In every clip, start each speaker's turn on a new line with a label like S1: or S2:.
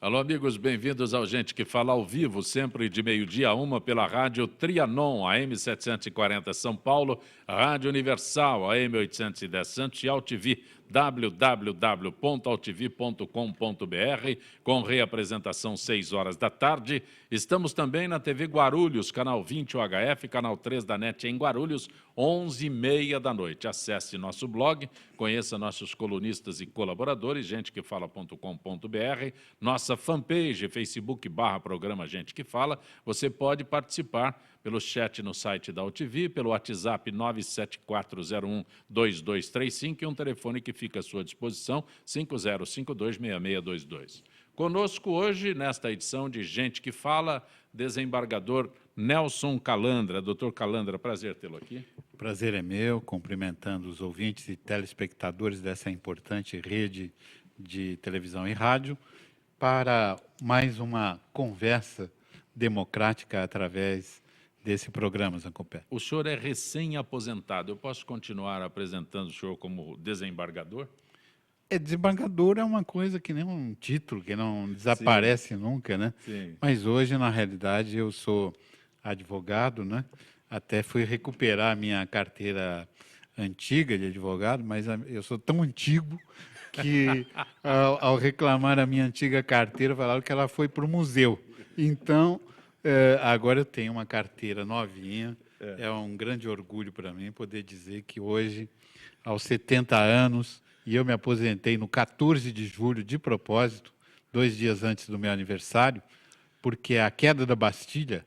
S1: Alô, amigos, bem-vindos ao Gente que Fala ao vivo, sempre de meio-dia a 1 pela rádio Trianon, AM 740 São Paulo, Rádio Universal, AM 810 Santos e AltV, www.altv.com.br, com reapresentação 6 horas da tarde. Estamos também na TV Guarulhos, canal 20 UHF, canal 3 da NET em Guarulhos, 11h30 da noite. Acesse nosso blog, conheça nossos colunistas e colaboradores, gentequefala.com.br, nossa fanpage, Facebook/programa Gente que Fala. Você pode participar pelo chat no site da AltV, pelo WhatsApp 974012235 e um telefone que fica à sua disposição, 50526622. Conosco hoje, nesta edição de Gente que Fala, desembargador Nelson Calandra. Doutor Calandra, prazer tê-lo aqui.
S2: Prazer é meu, cumprimentando os ouvintes e telespectadores dessa importante rede de televisão e rádio, para mais uma conversa democrática através desse programa, Zancopé.
S1: O senhor é recém-aposentado. Eu posso continuar apresentando o senhor como desembargador?
S2: Desembargador é uma coisa que nem um título, que não desaparece nunca, né?
S1: Sim.
S2: Mas hoje, na realidade, eu sou advogado, né? Até fui recuperar a minha carteira antiga de advogado, mas eu sou tão antigo que, ao reclamar a minha antiga carteira, falaram que ela foi para o museu. Então, agora eu tenho uma carteira novinha. É um grande orgulho para mim poder dizer que hoje, aos 70 anos, e eu me aposentei no 14 de julho, de propósito, 2 dias antes do meu aniversário, porque a queda da Bastilha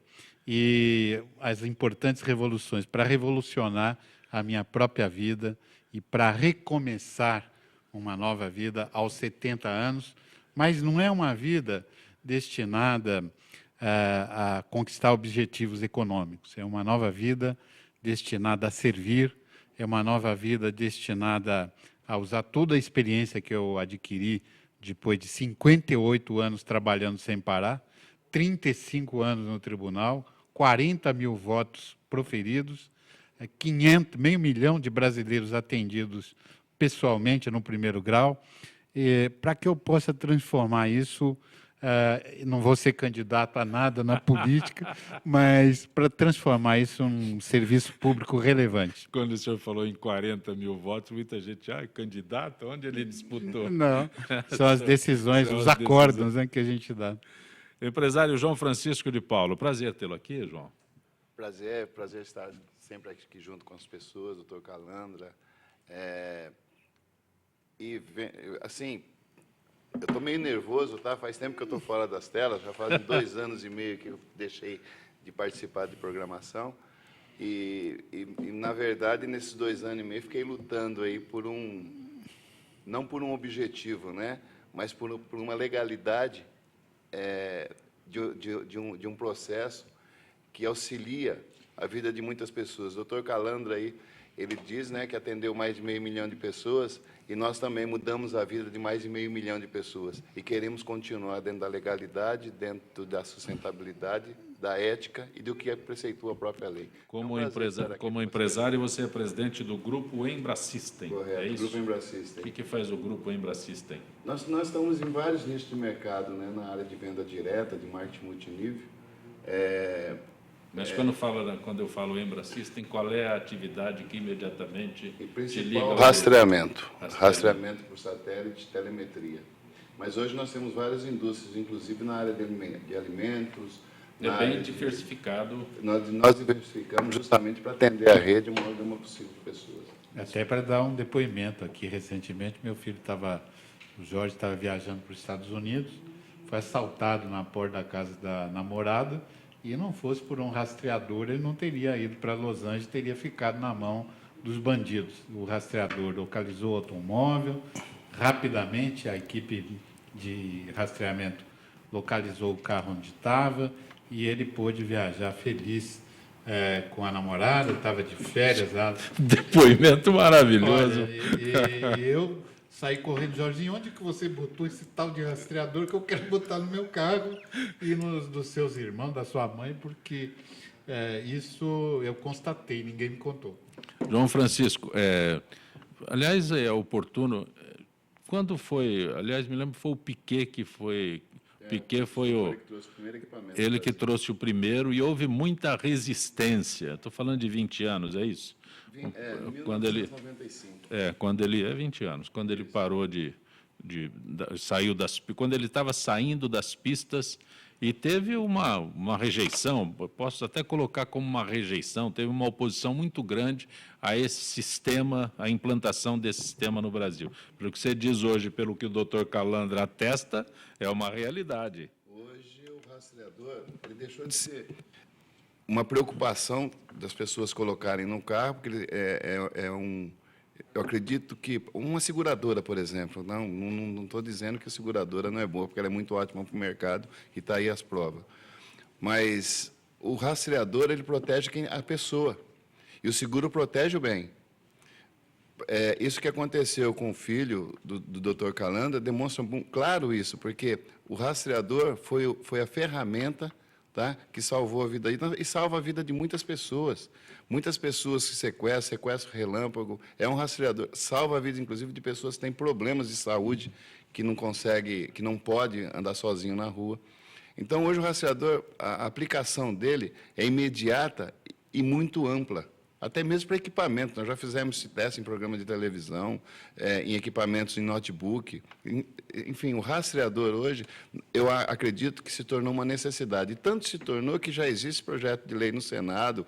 S2: e as importantes revoluções para revolucionar a minha própria vida e para recomeçar uma nova vida aos 70 anos, mas não é uma vida destinada a conquistar objetivos econômicos, é uma nova vida destinada a servir, é uma nova vida destinada a usar toda a experiência que eu adquiri depois de 58 anos trabalhando sem parar, 35 anos no tribunal, 40 mil votos proferidos, 500, 500 mil de brasileiros atendidos pessoalmente no primeiro grau, para que eu possa transformar isso, não vou ser candidato a nada na política, mas para transformar isso num serviço público relevante.
S1: Quando o senhor falou em 40 mil votos, muita gente, candidato, onde ele disputou?
S2: Não, são as decisões, os acórdãos, né, que a gente dá.
S1: Empresário João Francisco de Paulo, prazer tê-lo aqui, João.
S3: Prazer estar sempre aqui junto com as pessoas, doutor Calandra. Assim, eu estou meio nervoso, tá? Faz tempo que eu estou fora das telas, já fazem 2 anos e meio que eu deixei de participar de programação. Na verdade, nesses 2 anos e meio, fiquei lutando aí não por um objetivo, né? Mas por uma legalidade de um processo que auxilia a vida de muitas pessoas. O doutor Calandra aí, ele diz, né, que atendeu mais de 500 mil de pessoas, e nós também mudamos a vida de mais de 500 mil de pessoas. E queremos continuar dentro da legalidade, dentro da sustentabilidade, da ética e do que preceitua a própria lei.
S1: Como empresário, você é presidente do Grupo Embrasystem.
S3: Correto,
S1: é isso?
S3: Grupo Embrasystem.
S1: O que faz o Grupo Embrasystem?
S3: Nós estamos em vários nichos de mercado, né, na área de venda direta, de marketing multinível.
S1: Mas quando eu falo Embrasystem, qual é a atividade que imediatamente te liga?
S3: O rastreamento por satélite, telemetria. Mas hoje nós temos várias indústrias, inclusive na área de alimentos.
S1: É bem diversificado.
S3: Nós diversificamos justamente para atender a rede maior de uma possível pessoas.
S2: Até para dar um depoimento aqui, recentemente, o Jorge estava viajando para os Estados Unidos, foi assaltado na porta da casa da namorada, e não fosse por um rastreador, ele não teria ido para Los Angeles, teria ficado na mão dos bandidos. O rastreador localizou o automóvel, rapidamente a equipe de rastreamento localizou o carro onde estava, e ele pôde viajar feliz com a namorada, estava de férias lá.
S1: Depoimento maravilhoso.
S2: Olha, e eu saí correndo, Jorginho, onde que você botou esse tal de rastreador que eu quero botar no meu carro e nos dos seus irmãos, da sua mãe, porque isso eu constatei, ninguém me contou.
S1: João Francisco, aliás, é oportuno, quando foi, aliás, me lembro, foi o Piquet que foi Piquet foi o...
S3: Ele que trouxe o primeiro equipamento.
S1: Ele que trouxe o primeiro e houve muita resistência. Estou falando de 20 anos, é isso? Quando ele
S3: 1995.
S1: quando ele é 20 anos, quando ele parou saiu quando ele estava saindo das pistas e teve uma rejeição, posso até colocar como uma rejeição, teve uma oposição muito grande a esse sistema, a implantação desse sistema no Brasil. Pelo que você diz hoje, pelo que o doutor Calandra atesta, é uma realidade.
S3: Hoje o rastreador ele deixou de ser uma preocupação das pessoas colocarem no carro, porque ele eu acredito que uma seguradora, por exemplo, não estou dizendo que a seguradora não é boa, porque ela é muito ótima para o mercado e está aí as provas. Mas o rastreador ele protege a pessoa e o seguro protege o bem. Isso que aconteceu com o filho do Dr. Calandra demonstra claro isso, porque o rastreador foi a ferramenta, tá, que salvou a vida e salva a vida de muitas pessoas. Muitas pessoas se sequestro relâmpago, é um rastreador, salva a vida, inclusive, de pessoas que têm problemas de saúde, que não consegue, que não pode andar sozinho na rua. Então, hoje o rastreador, a aplicação dele é imediata e muito ampla. Até mesmo para equipamento. Nós já fizemos esse teste em programa de televisão, em equipamentos em notebook. Enfim, o rastreador hoje, eu acredito que se tornou uma necessidade. E tanto se tornou que já existe projeto de lei no Senado,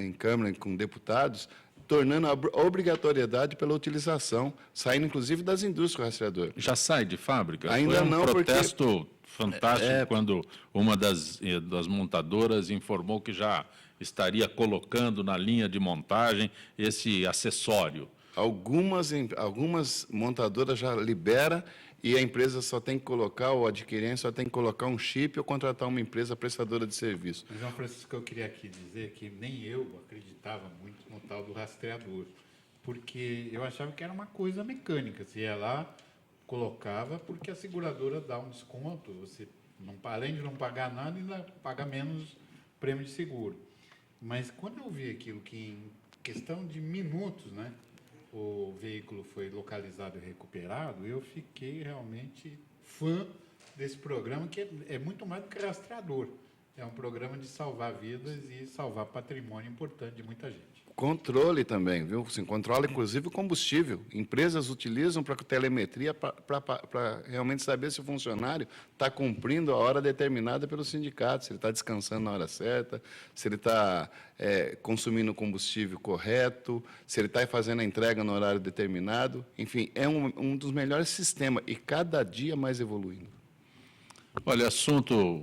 S3: em Câmara, com deputados, tornando a obrigatoriedade pela utilização, saindo inclusive das indústrias o rastreador.
S1: Já sai de fábrica?
S3: Ainda
S1: Foi um
S3: não,
S1: protesto fantástico quando uma das montadoras informou que já estaria colocando na linha de montagem esse acessório.
S3: Algumas montadoras já liberam e a empresa só tem que colocar, o adquirente só tem que colocar um chip ou contratar uma empresa prestadora de serviço.
S2: Mas, João Francisco, eu queria aqui dizer que nem eu acreditava muito no tal do rastreador, porque eu achava que era uma coisa mecânica. Você ia lá, colocava, porque a seguradora dá um desconto, você, além de não pagar nada, ainda paga menos prêmio de seguro. Mas quando eu vi aquilo que em questão de minutos, né, o veículo foi localizado e recuperado, eu fiquei realmente fã desse programa, que é muito mais do que rastreador. É um programa de salvar vidas e salvar patrimônio importante de muita gente.
S3: Controle também, viu? Assim, controla, inclusive, o combustível. Empresas utilizam para telemetria para realmente saber se o funcionário está cumprindo a hora determinada pelo sindicato, se ele está descansando na hora certa, se ele está consumindo o combustível correto, se ele está fazendo a entrega no horário determinado. Enfim, é um dos melhores sistemas e cada dia mais evoluindo.
S1: Olha, assunto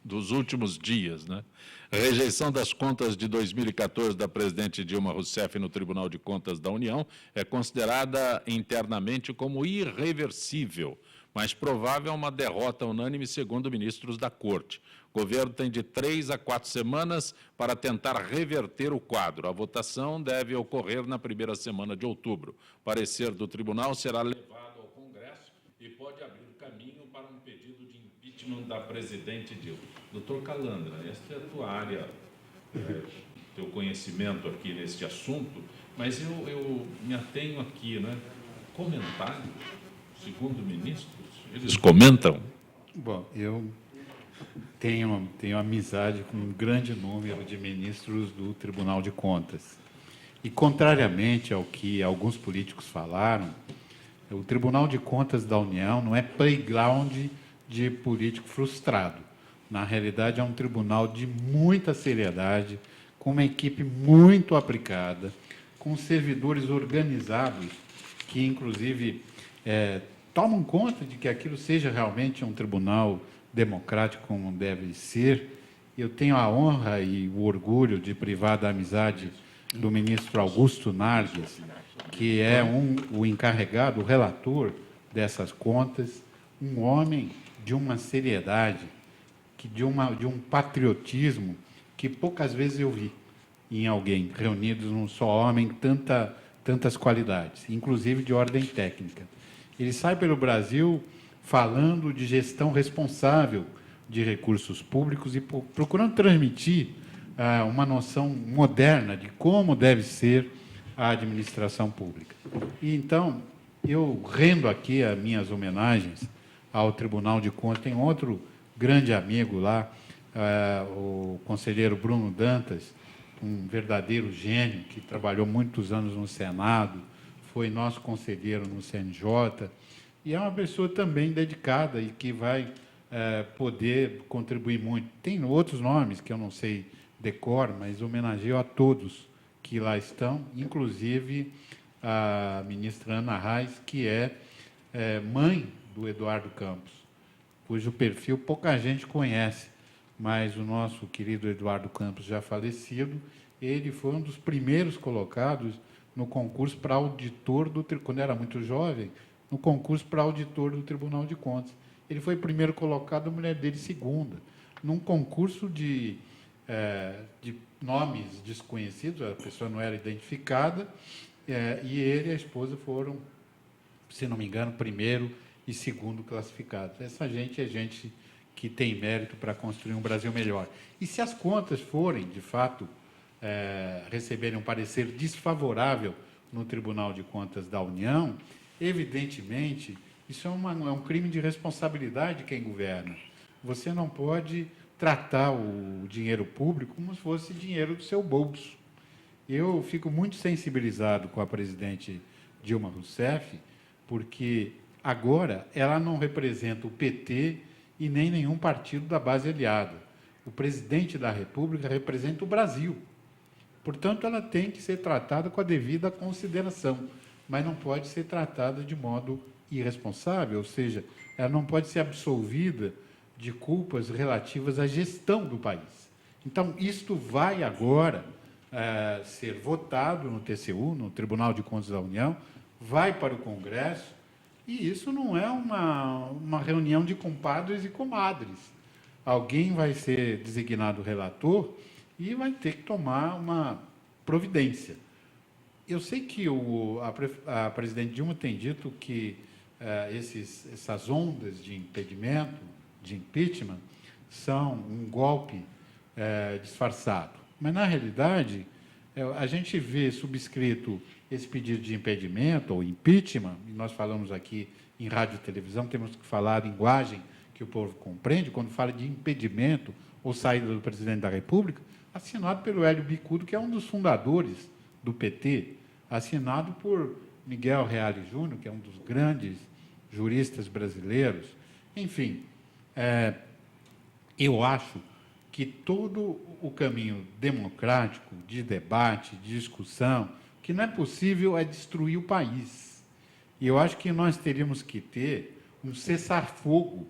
S1: dos últimos dias, né? A rejeição das contas de 2014 da presidente Dilma Rousseff no Tribunal de Contas da União é considerada internamente como irreversível, mas provável uma derrota unânime, segundo ministros da Corte. O governo tem de 3 a 4 semanas para tentar reverter o quadro. A votação deve ocorrer na primeira semana de outubro. O parecer do tribunal será levado ao Congresso e pode abrir caminho para um pedido de impeachment da presidente Dilma. Doutor Calandra, esta é a tua área, teu conhecimento aqui neste assunto, mas eu me atenho aqui, né? Comentário, segundo ministros, eles comentam?
S2: Bom, eu tenho amizade com um grande número de ministros do Tribunal de Contas. E, contrariamente ao que alguns políticos falaram, o Tribunal de Contas da União não é playground de político frustrado. Na realidade, é um tribunal de muita seriedade, com uma equipe muito aplicada, com servidores organizados que, inclusive, tomam conta de que aquilo seja realmente um tribunal democrático como deve ser. Eu tenho a honra e o orgulho de privar da amizade do ministro Augusto Nardes, que é o encarregado, o relator dessas contas, um homem de uma seriedade, de um patriotismo que poucas vezes eu vi em alguém, reunidos num só homem, tantas qualidades, inclusive de ordem técnica. Ele sai pelo Brasil falando de gestão responsável de recursos públicos e procurando transmitir uma noção moderna de como deve ser a administração pública. E, então, eu rendo aqui as minhas homenagens ao Tribunal de Contas. Tem outro grande amigo lá, o conselheiro Bruno Dantas, um verdadeiro gênio, que trabalhou muitos anos no Senado, foi nosso conselheiro no CNJ, e é uma pessoa também dedicada e que vai poder contribuir muito. Tem outros nomes que eu não sei decor, mas homenageio a todos que lá estão, inclusive a ministra Ana Reis, que é mãe do Eduardo Campos, cujo perfil pouca gente conhece, mas o nosso querido Eduardo Campos, já falecido, ele foi um dos primeiros colocados no concurso para auditor quando era muito jovem, no concurso para auditor do Tribunal de Contas. Ele foi primeiro colocado, a mulher dele segunda, num concurso de nomes desconhecidos, a pessoa não era identificada, e ele e a esposa foram, se não me engano, primeiro e segundo classificados. Essa gente é gente que tem mérito para construir um Brasil melhor. E se as contas forem, de fato, receberem um parecer desfavorável no Tribunal de Contas da União, evidentemente, isso é um crime de responsabilidade de quem governa. Você não pode tratar o dinheiro público como se fosse dinheiro do seu bolso. Eu fico muito sensibilizado com a presidente Dilma Rousseff, porque agora ela não representa o PT e nem nenhum partido da base aliada. O presidente da República representa o Brasil. Portanto, ela tem que ser tratada com a devida consideração, mas não pode ser tratada de modo irresponsável, ou seja, ela não pode ser absolvida de culpas relativas à gestão do país. Então, isto vai agora ser votado no TCU, no Tribunal de Contas da União, vai para o Congresso, e isso não é uma reunião de compadres e comadres. Alguém vai ser designado relator e vai ter que tomar uma providência. Eu sei que a presidente Dilma tem dito que essas ondas de impedimento, de impeachment, são um golpe disfarçado. Mas, na realidade, a gente vê subscrito esse pedido de impedimento ou impeachment, e nós falamos aqui em rádio e televisão, temos que falar a linguagem que o povo compreende, quando fala de impedimento ou saída do presidente da República, assinado pelo Hélio Bicudo, que é um dos fundadores do PT, assinado por Miguel Reale Júnior, que é um dos grandes juristas brasileiros. Enfim, eu acho que todo o caminho democrático, de debate, de discussão, que não é possível é destruir o país. E eu acho que nós teríamos que ter um cessar-fogo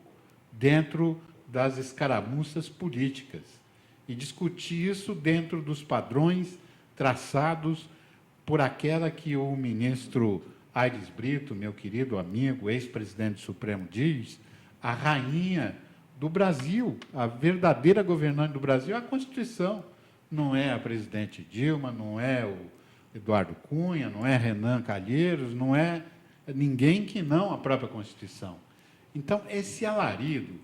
S2: dentro das escaramuças políticas e discutir isso dentro dos padrões traçados por aquela que o ministro Aires Brito, meu querido amigo, ex-presidente do Supremo, diz, a rainha do Brasil, a verdadeira governante do Brasil é a Constituição. Não é a presidente Dilma, não é o Eduardo Cunha, não é Renan Calheiros, não é ninguém que não a própria Constituição. Então, esse alarido,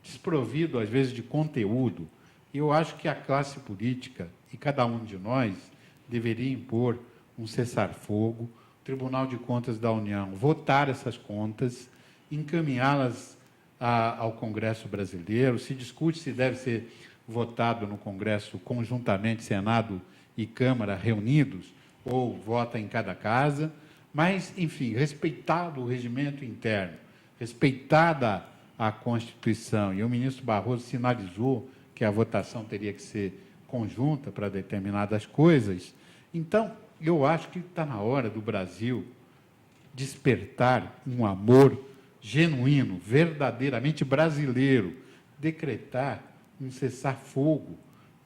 S2: desprovido, às vezes, de conteúdo, eu acho que a classe política e cada um de nós deveria impor um cessar-fogo, o Tribunal de Contas da União votar essas contas, encaminhá-las ao Congresso brasileiro, se discute se deve ser votado no Congresso conjuntamente, Senado e Câmara reunidos, ou vota em cada casa, mas, enfim, respeitado o regimento interno, respeitada a Constituição, e o ministro Barroso sinalizou que a votação teria que ser conjunta para determinadas coisas, então, eu acho que está na hora do Brasil despertar um amor genuíno, verdadeiramente brasileiro, decretar um cessar-fogo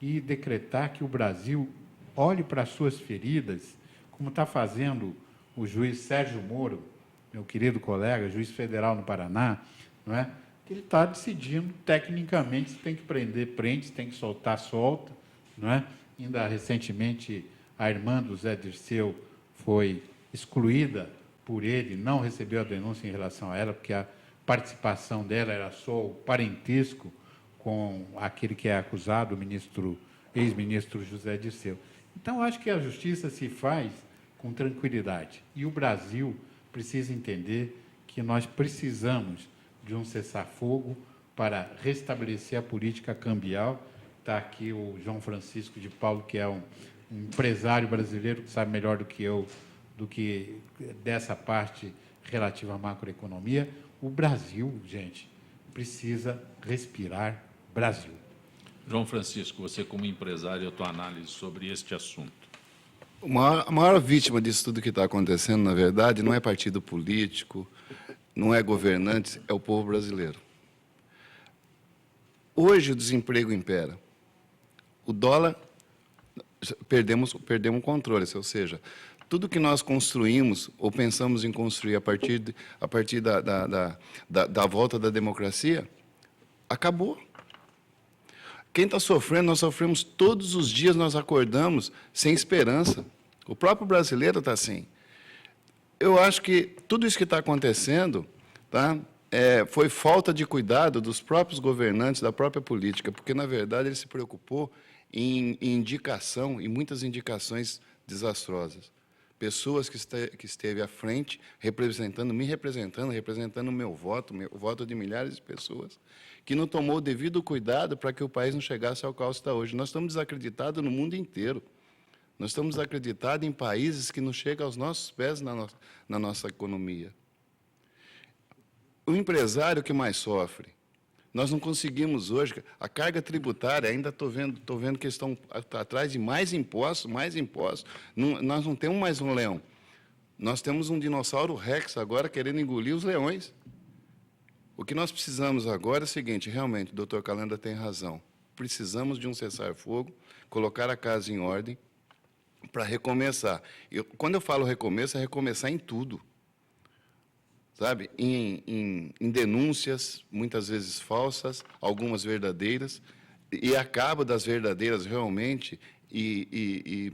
S2: e decretar que o Brasil olhe para as suas feridas, como está fazendo o juiz Sérgio Moro, meu querido colega, juiz federal no Paraná, não é? Ele está decidindo tecnicamente se tem que prender, prende, se tem que soltar, solta, não é? Ainda recentemente a irmã do Zé Dirceu foi excluída por ele, não recebeu a denúncia em relação a ela, porque a participação dela era só o parentesco com aquele que é acusado, o ex-ministro José Dirceu. Então, acho que a justiça se faz com tranquilidade. E o Brasil precisa entender que nós precisamos de um cessar-fogo para restabelecer a política cambial. Está aqui o João Francisco de Paulo, que é um empresário brasileiro que sabe melhor do que eu, do que dessa parte relativa à macroeconomia. O Brasil, gente, precisa respirar Brasil.
S1: João Francisco, você como empresário, a tua análise sobre este assunto.
S3: A maior vítima disso tudo que está acontecendo, na verdade, não é partido político, não é governante, é o povo brasileiro. Hoje o desemprego impera. O dólar, perdemos o controle, ou seja, tudo que nós construímos ou pensamos em construir a partir da volta da democracia, acabou. Quem está sofrendo, nós sofremos todos os dias, nós acordamos sem esperança. O próprio brasileiro está assim. Eu acho que tudo isso que está acontecendo, tá, foi falta de cuidado dos próprios governantes, da própria política, porque, na verdade, ele se preocupou em indicação, e muitas indicações desastrosas. Pessoas que esteve à frente, representando o meu voto de milhares de pessoas, que não tomou o devido cuidado para que o país não chegasse ao caos que está hoje. Nós estamos desacreditados no mundo inteiro. Nós estamos desacreditados em países que não chegam aos nossos pés na nossa economia. O empresário que mais sofre, nós não conseguimos hoje, a carga tributária, ainda estou vendo que estão atrás de mais impostos, nós não temos mais um leão. Nós temos um dinossauro Rex agora querendo engolir os leões. O que nós precisamos agora é o seguinte, realmente, o doutor Calenda tem razão, precisamos de um cessar-fogo, colocar a casa em ordem, para recomeçar. Quando eu falo recomeço, é recomeçar em tudo. Sabe? Em denúncias, muitas vezes falsas, algumas verdadeiras, e a cabo das verdadeiras realmente, e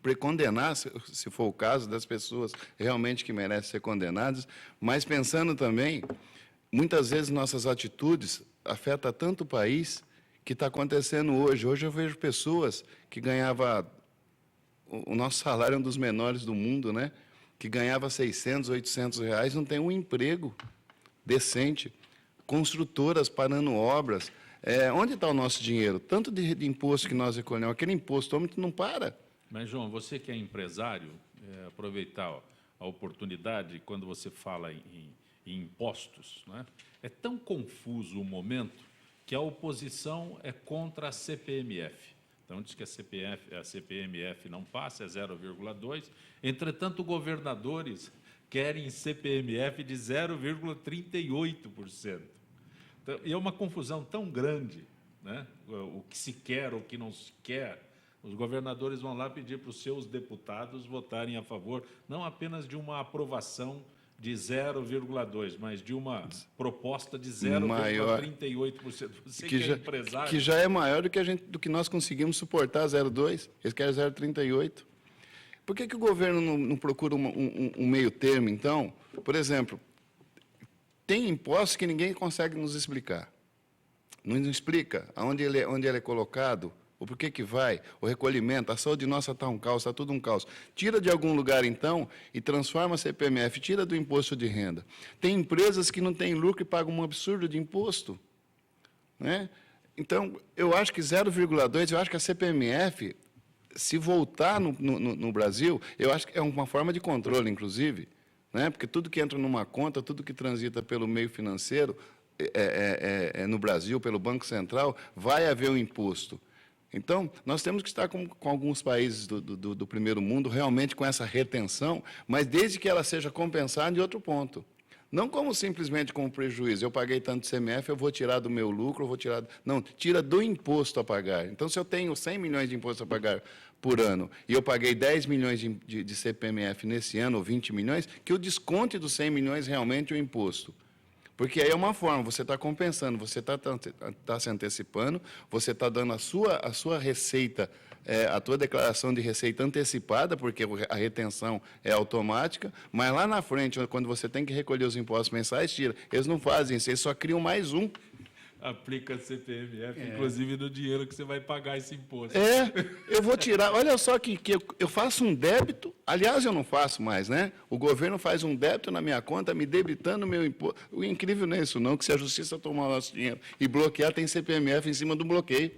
S3: precondenar, se for o caso, das pessoas realmente que merecem ser condenadas, mas pensando também, muitas vezes nossas atitudes afetam tanto o país que está acontecendo hoje. Hoje eu vejo pessoas que ganhavam, o nosso salário é um dos menores do mundo, né? Que ganhava 600, 800 reais, não tem um emprego decente. Construtoras parando obras. Onde está o nosso dinheiro? Tanto de imposto que nós recolhemos, aquele imposto não para.
S1: Mas, João, você que é empresário, aproveitar a oportunidade, quando você fala em impostos, né? É tão confuso o momento que a oposição é contra a CPMF. Então, diz que a CPMF não passa, é 0,2%. Entretanto, governadores querem CPMF de 0,38%. Então, e é uma confusão tão grande, né? O que se quer, o que não se quer. Os governadores vão lá pedir para os seus deputados votarem a favor, não apenas de uma aprovação de 0,2%, mas de uma proposta de 0,38%. Você que é empresário...
S3: Que já é maior do que nós conseguimos suportar 0,2%. Eles querem 0,38%. Por que o governo não procura um meio termo, então? Por exemplo, tem impostos que ninguém consegue nos explicar. Não nos explica onde ele é colocado, o porquê que vai, o recolhimento, a saúde nossa está um caos, está tudo um caos. Tira de algum lugar, então, e transforma a CPMF, tira do imposto de renda. Tem empresas que não têm lucro e pagam um absurdo de imposto, né? Então, eu acho que 0,2%, eu acho que a CPMF, se voltar no Brasil, eu acho que é uma forma de controle, inclusive, né? Porque tudo que entra numa conta, tudo que transita pelo meio financeiro, no Brasil, pelo Banco Central, vai haver um imposto. Então, nós temos que estar com alguns países do primeiro mundo, realmente com essa retenção, mas desde que ela seja compensada em outro ponto. Não como simplesmente com prejuízo. Eu paguei tanto CMF, eu vou tirar do meu lucro, eu vou tirar... Não, tira do imposto a pagar. Então, se eu tenho 100 milhões de imposto a pagar por ano e eu paguei 10 milhões de CPMF nesse ano, ou 20 milhões, que eu desconte dos 100 milhões realmente o imposto. Porque aí é uma forma, você está compensando, você está se antecipando, você está dando a sua receita, a tua declaração de receita antecipada, porque a retenção é automática, mas lá na frente, quando você tem que recolher os impostos mensais, tira. Eles não fazem isso, eles só criam mais um.
S1: Aplica a CPMF, inclusive no dinheiro que você vai pagar esse imposto.
S3: Eu vou tirar, olha só que eu faço um débito, Aliás, eu não faço mais, né? O governo faz um débito na minha conta, me debitando o meu imposto. O incrível não é isso, não, que se a justiça tomar o nosso dinheiro e bloquear, tem CPMF em cima do bloqueio.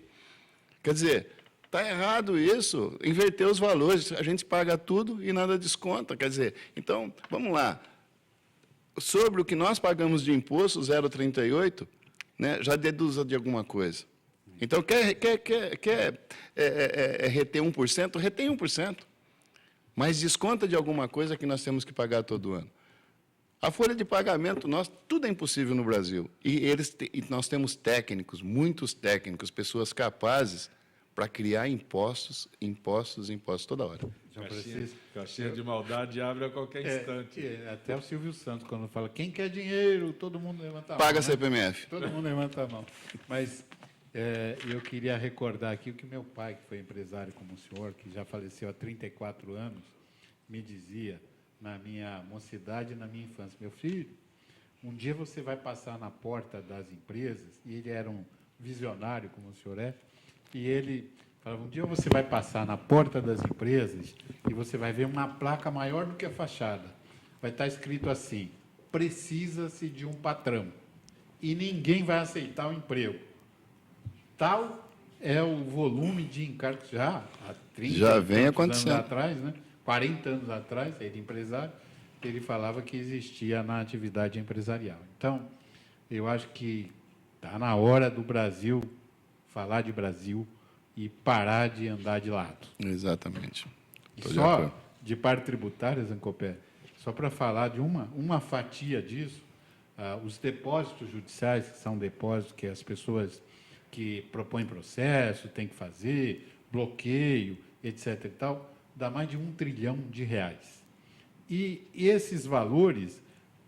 S3: Quer dizer, está errado isso, inverter os valores, a gente paga tudo e nada desconta. Quer dizer, então, vamos lá. Sobre o que nós pagamos de imposto, 0,38, né, já deduza de alguma coisa. Então, quer reter 1%? Retém 1%. Mas desconta de alguma coisa que nós temos que pagar todo ano. A folha de pagamento, tudo é impossível no Brasil. E nós temos técnicos, muitos técnicos, pessoas capazes para criar impostos toda hora.
S1: Caixinha de maldade abre a qualquer instante.
S2: Até o Silvio Santos, quando fala, quem quer dinheiro, todo mundo levanta a mão.
S3: Paga
S2: né?
S3: CPMF.
S2: Todo mundo levanta a mão. Mas eu queria recordar aqui o que meu pai, que foi empresário como o senhor, que já faleceu há 34 anos, me dizia na minha mocidade e na minha infância. Meu filho, um dia você vai passar na porta das empresas, e ele era um visionário, como o senhor é, e ele falava, um dia você vai passar na porta das empresas e você vai ver uma placa maior do que a fachada. Vai estar escrito assim, precisa-se de um patrão, e ninguém vai aceitar o emprego. Tal é o volume de encargos já há 30
S3: já vem
S2: anos
S3: acontecendo
S2: atrás, né? 40 anos atrás, ele empresário, ele falava que existia na atividade empresarial. Então, eu acho que está na hora do Brasil falar de Brasil e parar de andar de lado.
S3: Exatamente.
S2: E só de parte tributária, Zancopé, só para falar de uma fatia disso, os depósitos judiciais, que são depósitos que as pessoas que propõem processo têm que fazer, bloqueio, etc. e tal, dá mais de R$1 trilhão. E esses valores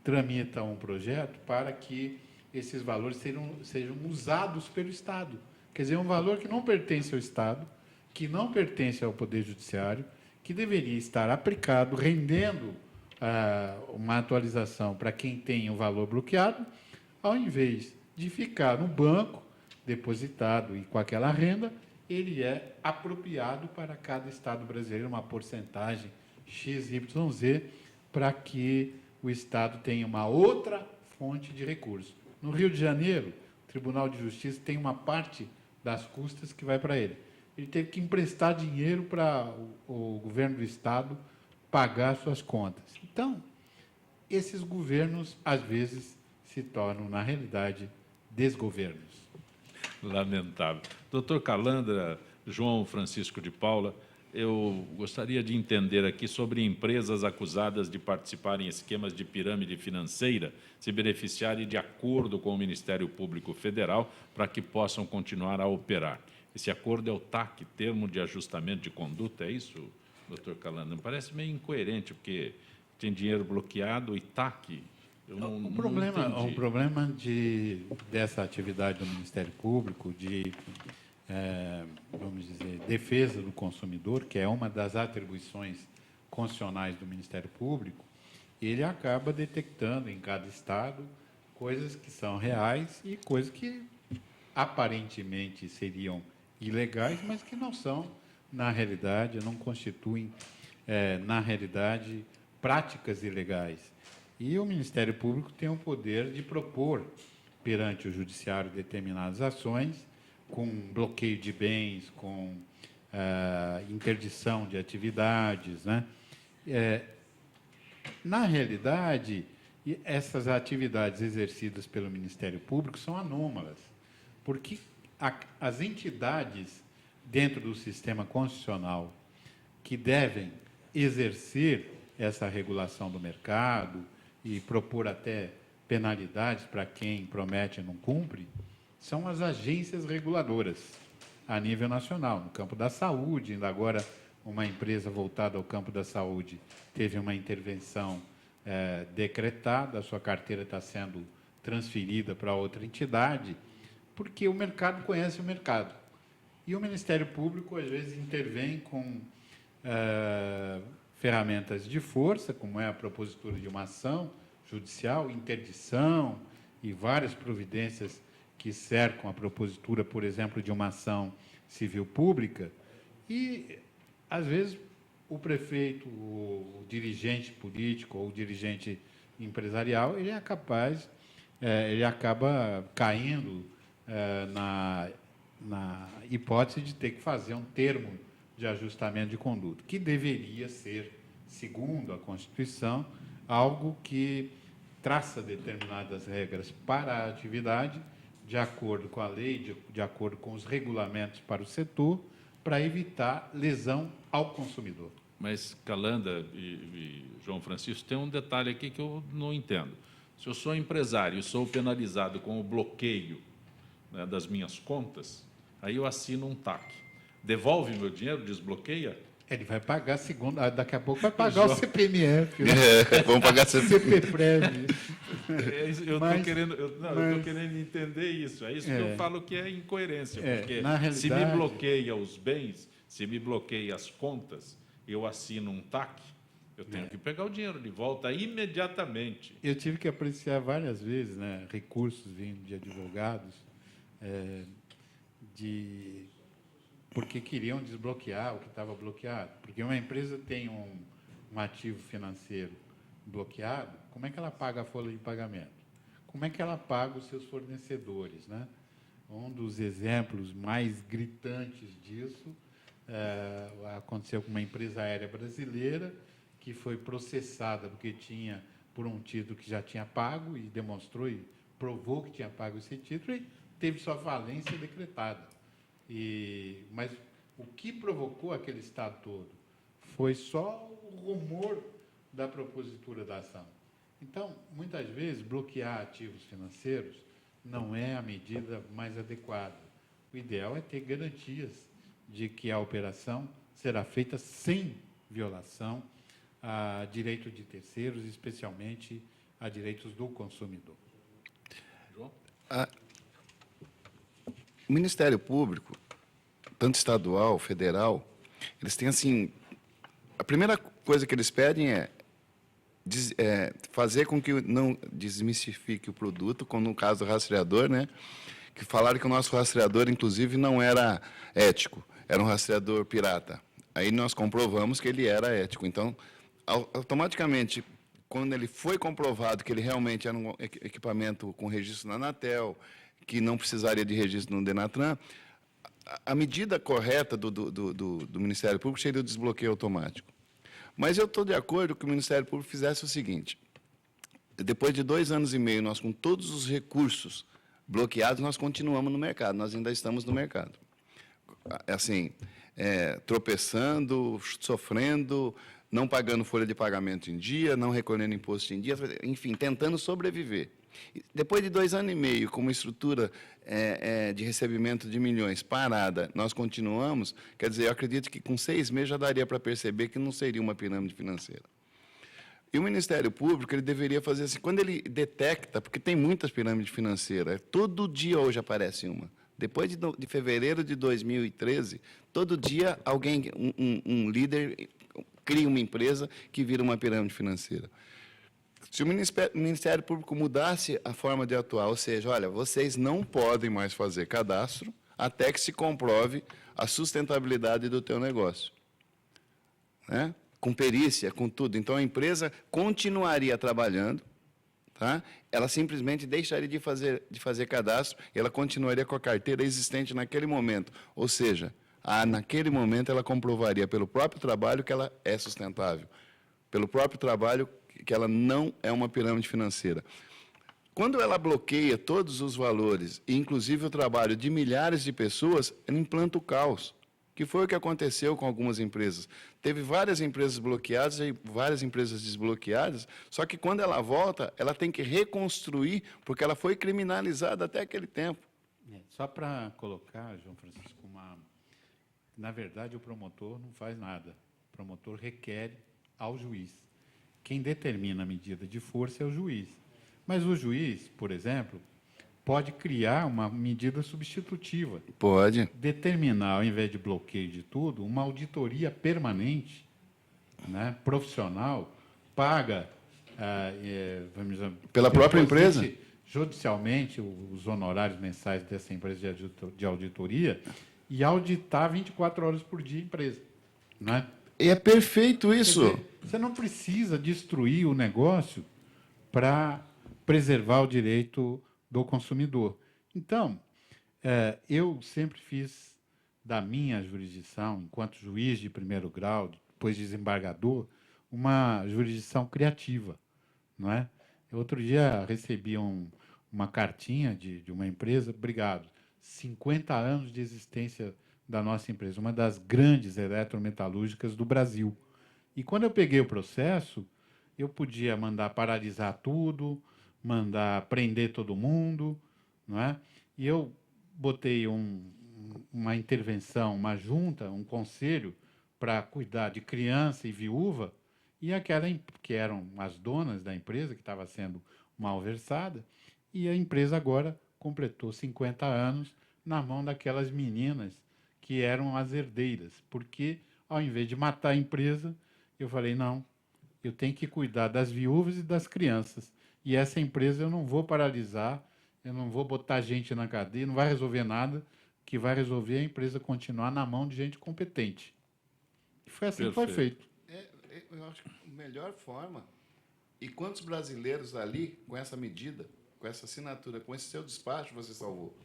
S2: tramitam um projeto para que esses valores sejam usados pelo Estado. Quer dizer, um valor que não pertence ao Estado, que não pertence ao Poder Judiciário, que deveria estar aplicado, rendendo uma atualização para quem tem o valor bloqueado, ao invés de ficar no banco, depositado e com aquela renda, ele é apropriado para cada Estado brasileiro, uma porcentagem XYZ, para que o Estado tenha uma outra fonte de recursos. No Rio de Janeiro, o Tribunal de Justiça tem uma parte das custas que vai para ele. Ele teve que emprestar dinheiro para o governo do Estado pagar suas contas. Então, esses governos, às vezes, se tornam, na realidade, desgovernos.
S1: Lamentável. Doutor Calandra, João Francisco de Paula, eu gostaria de entender aqui sobre empresas acusadas de participar em esquemas de pirâmide financeira, se beneficiarem de acordo com o Ministério Público Federal para que possam continuar a operar. Esse acordo é o TAC, Termo de Ajustamento de Conduta, é isso, doutor Calandra? Me parece meio incoerente, porque tem dinheiro bloqueado e TAC.
S2: O problema dessa atividade do Ministério Público, vamos dizer, defesa do consumidor, que é uma das atribuições constitucionais do Ministério Público, ele acaba detectando em cada estado coisas que são reais e coisas que aparentemente seriam ilegais, mas que não são, na realidade, não constituem, na realidade, práticas ilegais. E o Ministério Público tem o poder de propor perante o Judiciário determinadas ações, com bloqueio de bens, com interdição de atividades, né? Na realidade, essas atividades exercidas pelo Ministério Público são anômalas, porque as entidades dentro do sistema constitucional que devem exercer essa regulação do mercado e propor até penalidades para quem promete e não cumpre, são as agências reguladoras a nível nacional, no campo da saúde. Ainda agora, uma empresa voltada ao campo da saúde teve uma intervenção decretada, a sua carteira está sendo transferida para outra entidade, porque o mercado conhece o mercado. E o Ministério Público, às vezes, intervém com ferramentas de força, como é a propositura de uma ação judicial, interdição e várias providências que cercam a propositura, por exemplo, de uma ação civil pública, e, às vezes, o prefeito, o dirigente político ou o dirigente empresarial, ele é capaz, ele acaba caindo na hipótese de ter que fazer um termo de ajustamento de conduta, que deveria ser, segundo a Constituição, algo que traça determinadas regras para a atividade, de acordo com a lei, de acordo com os regulamentos para o setor, para evitar lesão ao consumidor.
S1: Mas, Calanda e João Francisco, tem um detalhe aqui que eu não entendo. Se eu sou empresário e sou penalizado com o bloqueio, né, das minhas contas, aí eu assino um TAC. Devolve meu dinheiro, desbloqueia?
S2: Ele vai pagar segundo, daqui a pouco vai pagar o CPMF, né?
S3: Vamos pagar
S2: CPPREV.
S1: Eu estou querendo entender isso. É isso que eu falo que é incoerência. Porque
S2: na realidade,
S1: se me bloqueia os bens, se me bloqueia as contas, eu assino um TAC, eu tenho que pegar o dinheiro de volta imediatamente.
S2: Eu tive que apreciar várias vezes, né, recursos vindo de advogados, porque queriam desbloquear o que estava bloqueado. Porque uma empresa tem um ativo financeiro bloqueado, como é que ela paga a folha de pagamento? Como é que ela paga os seus fornecedores, né? Um dos exemplos mais gritantes disso aconteceu com uma empresa aérea brasileira que foi processada porque tinha, por um título que já tinha pago, e demonstrou e provou que tinha pago esse título, e teve sua falência decretada. Mas o que provocou aquele estado todo foi só o rumor da propositura da ação. Então, muitas vezes, bloquear ativos financeiros não é a medida mais adequada. O ideal é ter garantias de que a operação será feita sem violação a direito de terceiros, especialmente a direitos do consumidor.
S1: João?
S3: O Ministério Público, tanto estadual, federal, eles têm assim, a primeira coisa que eles pedem é fazer com que não desmistifique o produto, como no caso do rastreador, né? Que falaram que o nosso rastreador, inclusive, não era ético, era um rastreador pirata. Aí nós comprovamos que ele era ético. Então, automaticamente, quando ele foi comprovado que ele realmente era um equipamento com registro na Anatel, que não precisaria de registro no Denatran, a medida correta do Ministério Público seria o desbloqueio automático. Mas eu estou de acordo que o Ministério Público fizesse o seguinte: depois de 2 anos e meio, nós com todos os recursos bloqueados, nós continuamos no mercado, nós ainda estamos no mercado. Assim, tropeçando, sofrendo, não pagando folha de pagamento em dia, não recolhendo imposto em dia, enfim, tentando sobreviver. Depois de 2 anos e meio, com uma estrutura de recebimento de milhões parada, nós continuamos, quer dizer, eu acredito que com 6 meses já daria para perceber que não seria uma pirâmide financeira. E o Ministério Público, ele deveria fazer assim, quando ele detecta, porque tem muitas pirâmides financeiras, todo dia hoje aparece uma. Depois de fevereiro de 2013, todo dia alguém, um líder, cria uma empresa que vira uma pirâmide financeira. Se o Ministério Público mudasse a forma de atuar, ou seja, olha, vocês não podem mais fazer cadastro até que se comprove a sustentabilidade do teu negócio, né? Com perícia, com tudo. Então, a empresa continuaria trabalhando, tá? Ela simplesmente deixaria de fazer cadastro e ela continuaria com a carteira existente naquele momento. Ou seja, naquele momento ela comprovaria pelo próprio trabalho que ela é sustentável, pelo próprio trabalho que ela não é uma pirâmide financeira. Quando ela bloqueia todos os valores, inclusive o trabalho de milhares de pessoas, ela implanta o caos, que foi o que aconteceu com algumas empresas. Teve várias empresas bloqueadas e várias empresas desbloqueadas, só que quando ela volta, ela tem que reconstruir, porque ela foi criminalizada até aquele tempo.
S2: Só para colocar, João Francisco, na verdade, o promotor não faz nada. O promotor requer ao juiz. Quem determina a medida de força é o juiz. Mas o juiz, por exemplo, pode criar uma medida substitutiva.
S3: Pode.
S2: Determinar, ao invés de bloqueio de tudo, uma auditoria permanente, né, profissional, paga vamos dizer,
S3: pela própria empresa,
S2: judicialmente, os honorários mensais dessa empresa de auditoria e auditar 24 horas por dia a empresa, né?
S3: E é perfeito isso.
S2: Quer dizer, você não precisa destruir o negócio para preservar o direito do consumidor. Então, eu sempre fiz da minha jurisdição, enquanto juiz de primeiro grau, depois desembargador, uma jurisdição criativa, não é? Eu, outro dia recebi uma cartinha de uma empresa, obrigado, 50 anos de existência da nossa empresa, uma das grandes eletrometalúrgicas do Brasil. E quando eu peguei o processo, eu podia mandar paralisar tudo, mandar prender todo mundo, não é? E eu botei uma intervenção, uma junta, um conselho para cuidar de criança e viúva, e aquela que eram as donas da empresa que estava sendo malversada, e a empresa agora completou 50 anos na mão daquelas meninas que eram as herdeiras, porque ao invés de matar a empresa, eu falei, não, eu tenho que cuidar das viúvas e das crianças. E essa empresa eu não vou paralisar, eu não vou botar gente na cadeia, não vai resolver nada, o que vai resolver é a empresa continuar na mão de gente competente. E foi assim que foi feito.
S3: Eu acho que a melhor forma. E quantos brasileiros ali, com essa medida, com essa assinatura, com esse seu despacho, você salvou?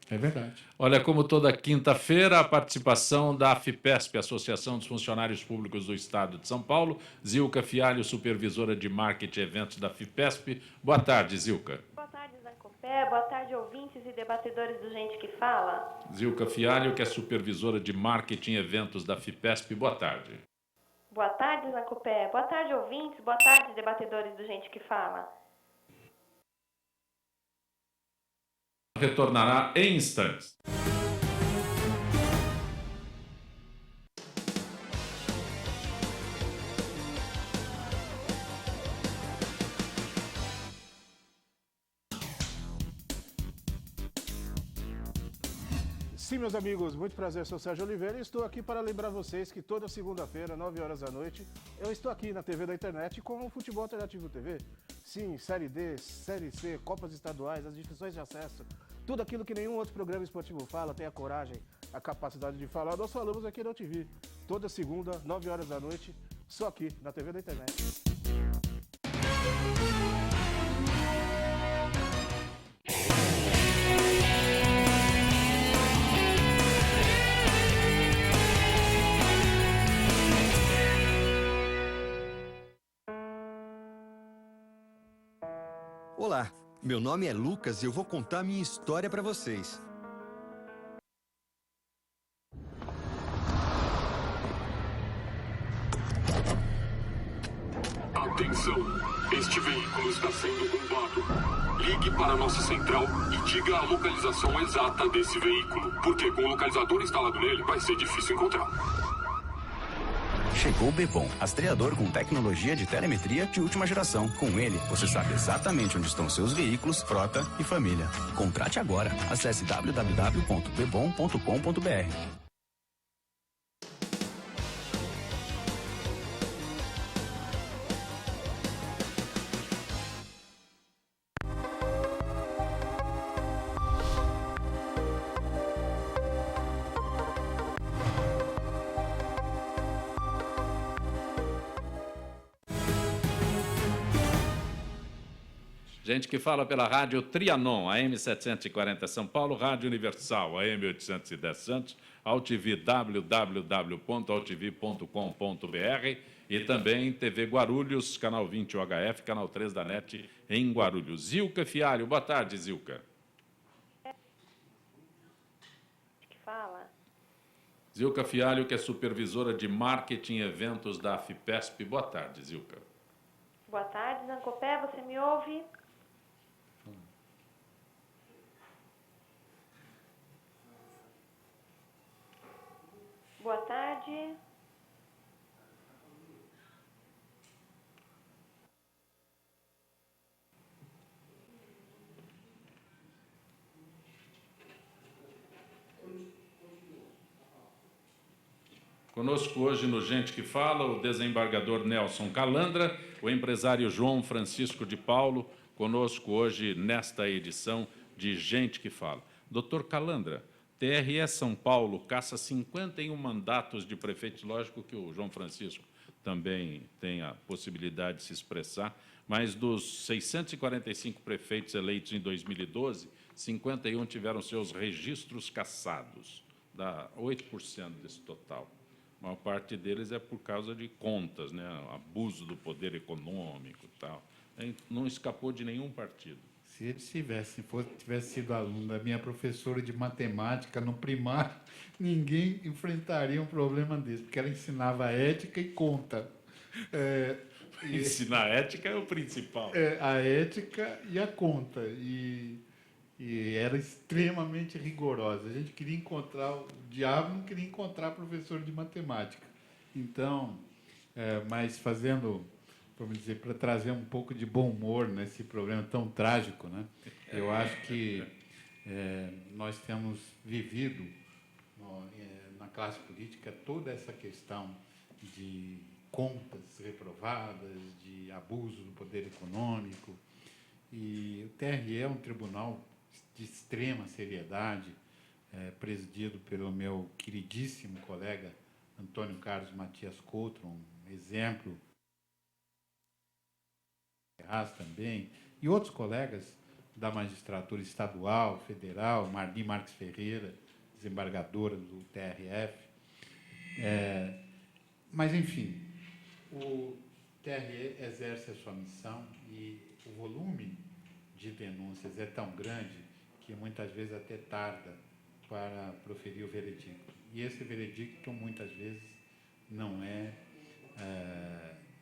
S2: É verdade.
S1: Olha, como toda quinta-feira, a participação da AFIPESP, Associação dos Funcionários Públicos do Estado de São Paulo. Zilka Fialho, supervisora de marketing e eventos da AFIPESP. Boa tarde, Zilka.
S4: Boa tarde, Zancopé. Boa tarde, ouvintes e debatedores do Gente que Fala.
S1: Zilka Fialho, que é supervisora de marketing e eventos da AFIPESP. Boa tarde.
S4: Boa tarde, Zancopé. Boa tarde, ouvintes. Boa tarde, debatedores do Gente que Fala.
S1: Retornará em instantes.
S5: Sim, meus amigos, muito prazer, eu sou Sérgio Oliveira e estou aqui para lembrar vocês que toda segunda-feira, 9 horas da noite, eu estou aqui na TV da internet com o Futebol Alternativo TV. Sim, Série D, Série C, Copas Estaduais, as divisões de acesso, tudo aquilo que nenhum outro programa esportivo fala, tem a coragem, a capacidade de falar, nós falamos aqui na TV. Toda segunda, 9 horas da noite, só aqui na TV da internet.
S6: Olá, meu nome é Lucas e eu vou contar minha história para vocês.
S7: Atenção! Este veículo está sendo roubado. Ligue para a nossa central e diga a localização exata desse veículo, porque com o localizador instalado nele vai ser difícil encontrar.
S8: Chegou o Bebom, rastreador com tecnologia de telemetria de última geração. Com ele, você sabe exatamente onde estão seus veículos, frota e família. Contrate agora. Acesse www.bebom.com.br.
S1: Gente que fala pela rádio Trianon, AM 740 São Paulo, Rádio Universal, AM 810 Santos, AltV, www.altv.com.br e também TV Guarulhos, canal 20 UHF, canal 3 da NET em Guarulhos. Zilka Fialho, boa tarde, Zilka.
S4: Que fala?
S1: Zilka Fialho, que é supervisora de marketing e eventos da AFIPESP. Boa tarde, Zilka.
S4: Boa tarde, Zancopé. Você me ouve? Boa tarde.
S1: Conosco hoje no Gente que Fala, o desembargador Nelson Calandra, o empresário João Francisco de Paulo, conosco hoje nesta edição de Gente que Fala. Doutor Calandra, TRE São Paulo caça 51 mandatos de prefeitos. Lógico que o João Francisco também tem a possibilidade de se expressar, mas dos 645 prefeitos eleitos em 2012, 51 tiveram seus registros cassados, dá 8% desse total. A maior parte deles é por causa de contas, né? Abuso do poder econômico e tal. Não escapou de nenhum partido.
S2: Se ele tivesse sido aluno da minha professora de matemática no primário, ninguém enfrentaria um problema desse, porque ela ensinava ética e conta.
S1: Ensinar ética é o principal.
S2: A ética e a conta. E era extremamente rigorosa. A gente queria encontrar o diabo, não queria encontrar professor de matemática. Então, mas fazendo, vamos dizer, para trazer um pouco de bom humor nesse problema tão trágico, né? Eu acho que nós temos vivido na classe política toda essa questão de contas reprovadas, de abuso do poder econômico. E o TRE é um tribunal de extrema seriedade, presidido pelo meu queridíssimo colega Antônio Carlos Matias Couto, um exemplo, também, e outros colegas da magistratura estadual, federal, Marli Marques Ferreira, desembargadora do TRF. Mas, enfim, o TRE exerce a sua missão e o volume de denúncias é tão grande que muitas vezes até tarda para proferir o veredicto. E esse veredicto, muitas vezes, não é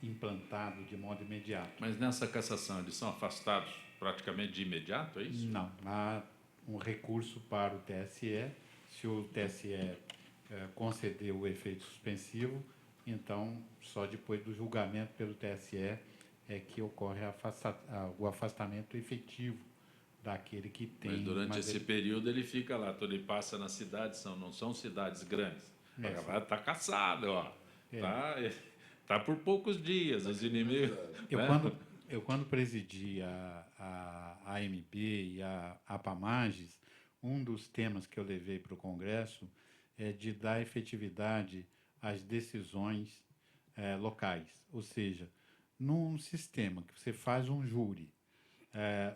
S2: implantado de modo imediato.
S1: Mas nessa cassação, eles são afastados praticamente de imediato, é isso?
S2: Não, há um recurso para o TSE. Se o TSE conceder o efeito suspensivo, então, só depois do julgamento pelo TSE é que ocorre o afastamento efetivo daquele que tem...
S1: Mas durante esse período ele fica lá, então ele passa nas cidades, não são cidades grandes. Está caçado, ó. Tá por poucos dias, os inimigos...
S2: Eu, quando presidi a AMB e a APAMAGES, um dos temas que eu levei para o Congresso é de dar efetividade às decisões locais. Ou seja, num sistema que você faz um júri,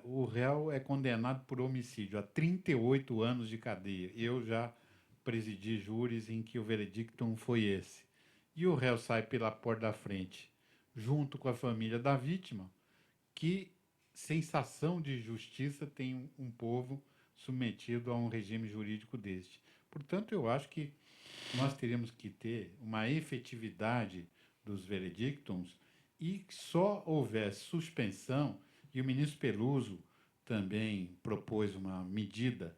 S2: o réu é condenado por homicídio a 38 anos de cadeia. Eu já presidi júris em que o veredicto foi esse. E o réu sai pela porta da frente, junto com a família da vítima. Que sensação de justiça tem um povo submetido a um regime jurídico deste? Portanto, eu acho que nós teríamos que ter uma efetividade dos veredictos e só houvesse suspensão, e o ministro Peluso também propôs uma medida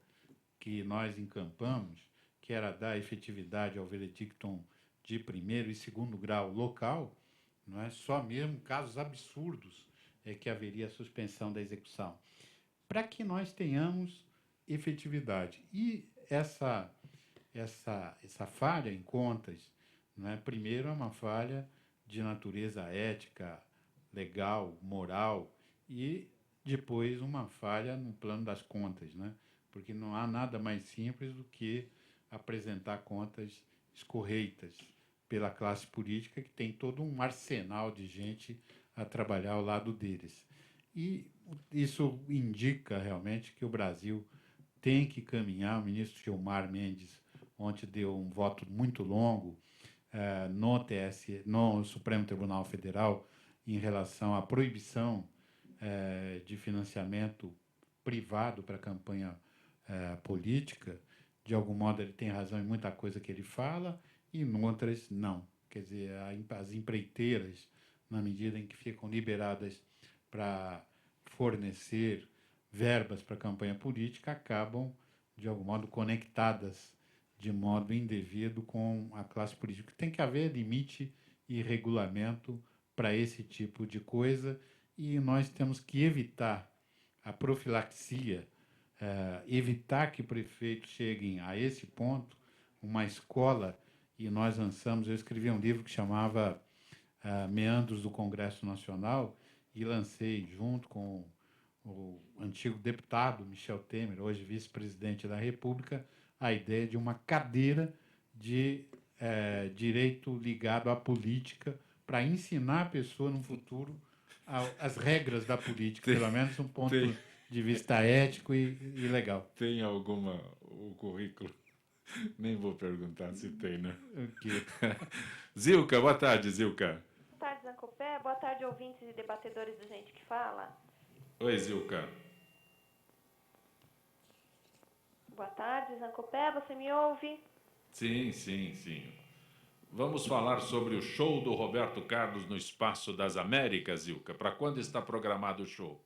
S2: que nós encampamos, que era dar efetividade ao veredicto de primeiro e segundo grau local, não é? Só mesmo casos absurdos é que haveria a suspensão da execução, para que nós tenhamos efetividade. E essa falha em contas, não é? Primeiro, é uma falha de natureza ética, legal, moral, e depois uma falha no plano das contas, né? Porque não há nada mais simples do que apresentar contas escorreitas pela classe política, que tem todo um arsenal de gente a trabalhar ao lado deles. E isso indica realmente que o Brasil tem que caminhar. O ministro Gilmar Mendes ontem deu um voto muito longo no Supremo Tribunal Federal em relação à proibição de financiamento privado para a campanha política. De algum modo, ele tem razão em muita coisa que ele fala, e em outras, não. Quer dizer, as empreiteiras, na medida em que ficam liberadas para fornecer verbas para a campanha política, acabam, de algum modo, conectadas de modo indevido com a classe política. Tem que haver limite e regulamento para esse tipo de coisa, e nós temos que evitar a profilaxia, evitar que prefeitos cheguem a esse ponto. Uma escola, e nós lançamos, eu escrevi um livro que chamava Meandros do Congresso Nacional, e lancei junto com o antigo deputado Michel Temer, hoje vice-presidente da República, a ideia de uma cadeira de direito ligado à política para ensinar a pessoa no futuro as regras da política, pelo menos um ponto de vista ético e legal.
S1: Tem o currículo? Nem vou perguntar se tem, né?
S2: Okay.
S1: Zilka, boa tarde, Zilka.
S4: Boa tarde, Zancopé. Boa tarde, ouvintes e debatedores do Gente que Fala.
S1: Oi, Zilka.
S4: Boa tarde, Zancopé. Você me ouve?
S1: Sim, sim, sim. Vamos falar sobre o show do Roberto Carlos no Espaço das Américas, Zilka. Para quando está programado o show?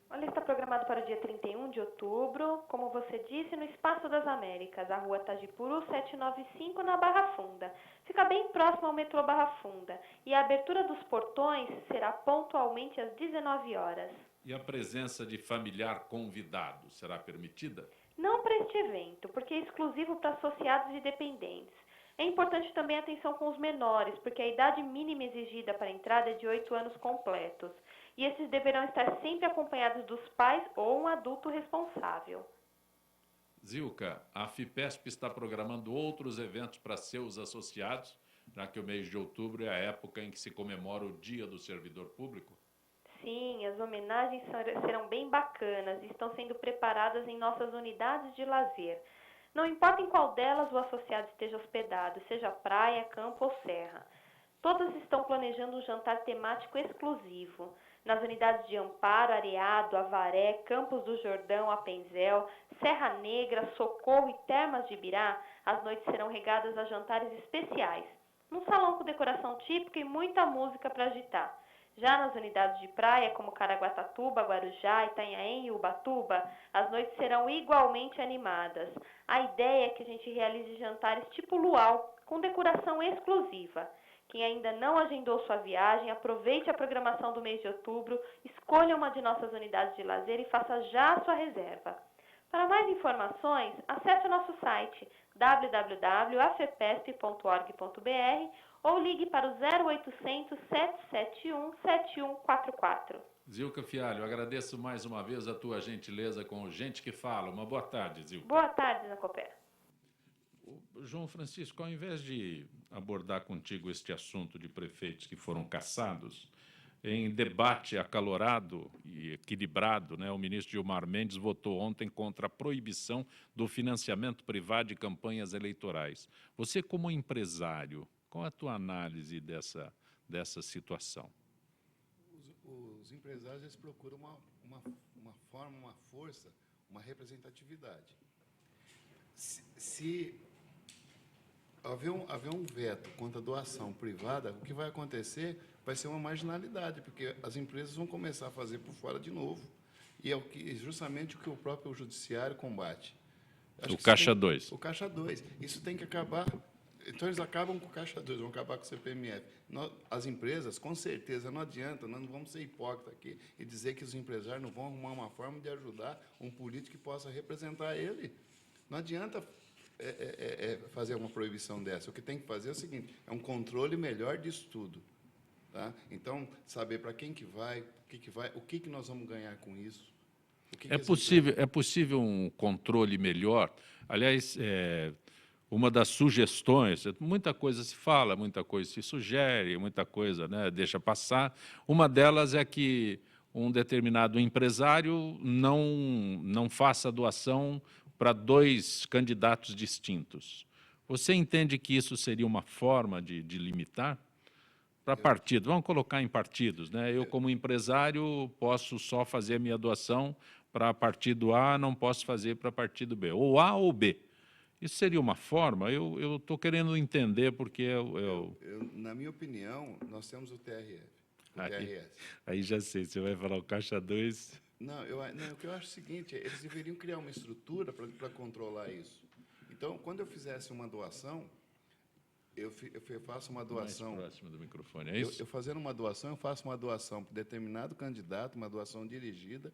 S4: Olha, está programado para o dia 31 de outubro, como você disse, no Espaço das Américas, a rua Tajipuru 795, na Barra Funda. Fica bem próximo ao metrô Barra Funda. E a abertura dos portões será pontualmente às 19 horas.
S1: E a presença de familiar convidado será permitida?
S4: Não para este evento, porque é exclusivo para associados e dependentes. É importante também a atenção com os menores, porque a idade mínima exigida para a entrada é de 8 anos completos. E esses deverão estar sempre acompanhados dos pais ou um adulto responsável.
S1: Zilka, a FIPESP está programando outros eventos para seus associados, já que o mês de outubro é a época em que se comemora o Dia do Servidor Público?
S4: Sim, as homenagens serão bem bacanas e estão sendo preparadas em nossas unidades de lazer. Não importa em qual delas o associado esteja hospedado, seja praia, campo ou serra. Todas estão planejando um jantar temático exclusivo. Nas unidades de Amparo, Areado, Avaré, Campos do Jordão, Apenzel, Serra Negra, Socorro e Termas de Ibirá, as noites serão regadas a jantares especiais, num salão com decoração típica e muita música para agitar. Já nas unidades de praia, como Caraguatatuba, Guarujá, Itanhaém e Ubatuba, as noites serão igualmente animadas. A ideia é que a gente realize jantares tipo luau, com decoração exclusiva. Quem ainda não agendou sua viagem, aproveite a programação do mês de outubro, escolha uma de nossas unidades de lazer e faça já a sua reserva. Para mais informações, acesse o nosso site www.afepesp.org.br ou ligue para o 0800 771 7144.
S1: Zilka Fialho, agradeço mais uma vez a tua gentileza com o Gente que Fala. Uma boa tarde, Zilka.
S4: Boa tarde, Zancopé.
S1: João Francisco, ao invés de abordar contigo este assunto de prefeitos que foram cassados, em debate acalorado e equilibrado, né, o ministro Gilmar Mendes votou ontem contra a proibição do financiamento privado de campanhas eleitorais. Você, como empresário, qual é a tua análise dessa situação?
S3: Os empresários eles procuram uma forma, uma força, uma representatividade. Se haver um veto contra a doação privada, o que vai acontecer vai ser uma marginalidade, porque as empresas vão começar a fazer por fora de novo. E é justamente o que o próprio judiciário combate.
S1: O Caixa 2.
S3: O Caixa 2. Isso tem que acabar. Então, eles acabam com o Caixa 2, vão acabar com o CPMF. As empresas, com certeza, não adianta, nós não vamos ser hipócritas aqui e dizer que os empresários não vão arrumar uma forma de ajudar um político que possa representar ele. Não adianta fazer uma proibição dessa. O que tem que fazer é o seguinte, é um controle melhor disso tudo. Tá? Então, saber para quem que vai, o que nós vamos ganhar com isso.
S1: É possível um controle melhor? Aliás, uma das sugestões, muita coisa se fala, muita coisa se sugere, muita coisa, né, deixa passar. Uma delas é que um determinado empresário não faça doação para 2 candidatos distintos. Você entende que isso seria uma forma de limitar? Para partidos, vamos colocar em partidos, né? Eu, como empresário, posso só fazer a minha doação para partido A, não posso fazer para partido B, ou A ou B. Isso seria uma forma? Eu estou querendo entender, porque
S3: na minha opinião, nós temos o TRF, TRS.
S1: Aí já sei, você vai falar o Caixa 2...
S3: Não, o que eu acho é o seguinte, eles deveriam criar uma estrutura para controlar isso. Então, quando eu fizesse uma doação, eu faço uma doação...
S1: Mais próximo do microfone, é isso?
S3: Eu fazendo uma doação, eu faço uma doação para determinado candidato, uma doação dirigida,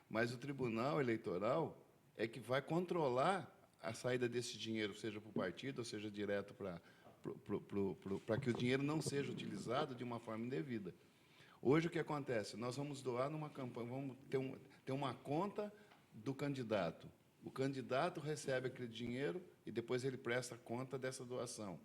S3: mas o Tribunal Eleitoral é que vai controlar a saída desse dinheiro, seja para o partido, ou seja direto para que o dinheiro não seja utilizado de uma forma indevida. Hoje, o que acontece? Nós vamos doar numa campanha, vamos ter uma conta do candidato, O candidato recebe aquele dinheiro e depois ele presta conta dessa doação,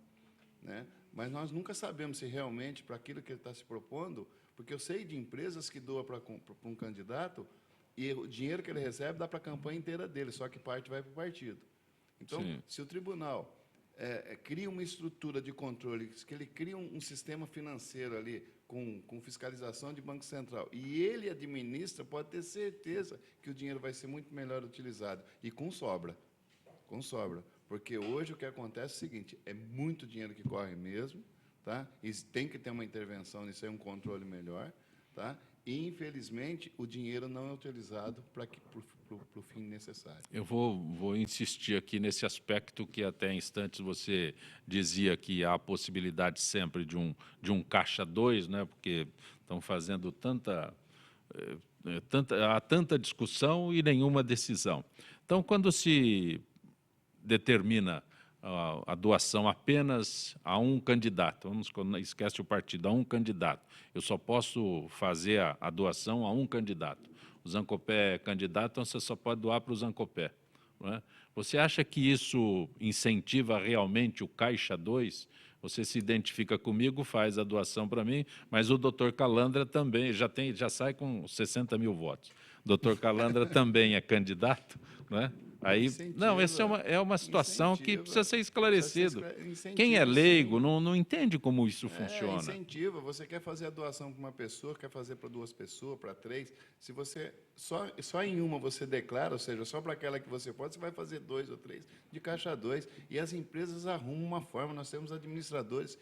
S3: né? Mas nós nunca sabemos se realmente, para aquilo que ele está se propondo, porque eu sei de empresas que doam para um candidato e o dinheiro que ele recebe dá para a campanha inteira dele, só que parte vai para o partido. Então,
S1: Sim.
S3: se o tribunal cria uma estrutura de controle, que ele cria um sistema financeiro ali, com fiscalização de Banco Central, e ele administra, pode ter certeza que o dinheiro vai ser muito melhor utilizado, e com sobra. Com sobra. Porque hoje o que acontece é o seguinte, é muito dinheiro que corre mesmo, tá? E tem que ter uma intervenção nisso aí, um controle melhor, tá? E, infelizmente, o dinheiro não é utilizado para o fim necessário.
S1: Eu vou insistir aqui nesse aspecto que até instantes você dizia que há a possibilidade sempre de um caixa 2, né? Porque estão fazendo há tanta discussão e nenhuma decisão. Então, quando se determina a doação apenas a um candidato, esquece o partido, a um candidato. Eu só posso fazer a doação a um candidato. O Zancopé é candidato, então você só pode doar para o Zancopé. Não é? Você acha que isso incentiva realmente o Caixa 2? Você se identifica comigo, faz a doação para mim, mas o doutor Calandra também já sai com 60 mil votos. O doutor Calandra também é candidato, não é? Aí, não, essa é uma situação que precisa ser esclarecido. Quem é leigo não entende como isso funciona.
S3: Incentiva. Você quer fazer a doação para uma pessoa, quer fazer para 2 pessoas, para 3. Se você só em uma você declara, ou seja, só para aquela que você pode, você vai fazer 2 ou 3 de caixa 2. E as empresas arrumam uma forma. Nós temos administradores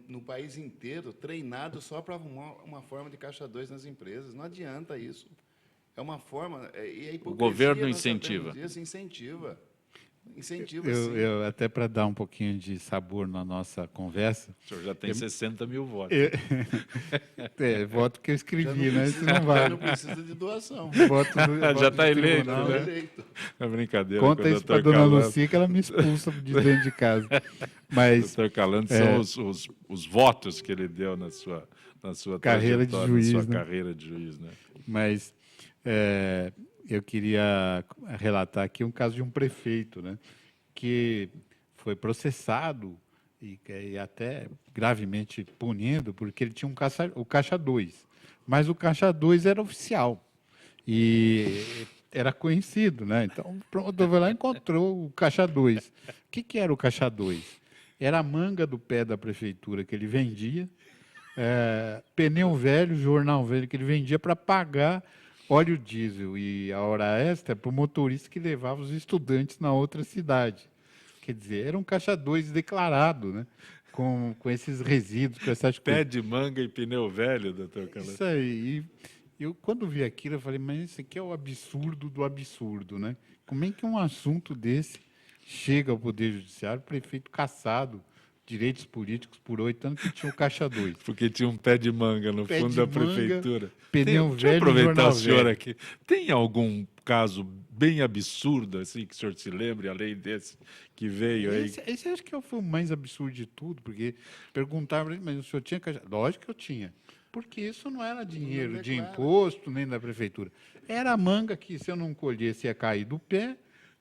S3: no país inteiro treinados só para arrumar uma forma de caixa 2 nas empresas. Não adianta isso. É uma forma...
S1: O governo incentiva.
S3: Incentiva, sim.
S2: Eu até para dar um pouquinho de sabor na nossa conversa...
S1: O senhor já tem 60 mil votos.
S2: Voto que eu escrevi, né? Isso não vale.
S3: Não precisa de doação.
S1: Já está eleito, né?
S3: Eleito.
S1: É brincadeira.
S2: Conta isso para a dona Lucia, que ela me expulsa de dentro de casa. Mas,
S1: doutor Calandro, são os votos que ele deu na sua
S2: carreira de juiz,
S1: na sua carreira de juiz, né?
S2: Mas eu queria relatar aqui um caso de um prefeito, né, que foi processado e até gravemente punido porque ele tinha o Caixa 2. Mas o Caixa 2 era oficial e era conhecido, né? Então, pronto, foi lá e encontrou o Caixa 2. O que era o Caixa 2? Era a manga do pé da prefeitura que ele vendia, pneu velho, jornal velho que ele vendia para pagar óleo diesel e a hora extra para o motorista que levava os estudantes na outra cidade. Quer dizer, era um Caixa 2 declarado, né? Com esses resíduos, com essas
S1: Pé
S2: coisas.
S1: de manga e pneu velho, doutor Calandro.
S2: Isso aí. E eu, quando vi aquilo, eu falei, mas isso aqui é o absurdo do absurdo, né? Como é que um assunto desse chega ao Poder Judiciário, o prefeito cassado, direitos políticos por 8 anos, que tinha o Caixa 2.
S1: Porque tinha um pé de manga no fundo da prefeitura.
S2: Pneu
S1: Deixa eu
S2: velho,
S1: aproveitar
S2: jornal
S1: o senhor
S2: velho.
S1: aqui. Tem algum caso bem absurdo, assim, que o senhor se lembre, além desse que veio aí?
S2: Esse acho que foi o mais absurdo de tudo, porque perguntaram, mas o senhor tinha Caixa? Lógico que eu tinha. Porque isso não era dinheiro de imposto, nem da prefeitura. Era a manga que, se eu não colhesse, ia cair do pé.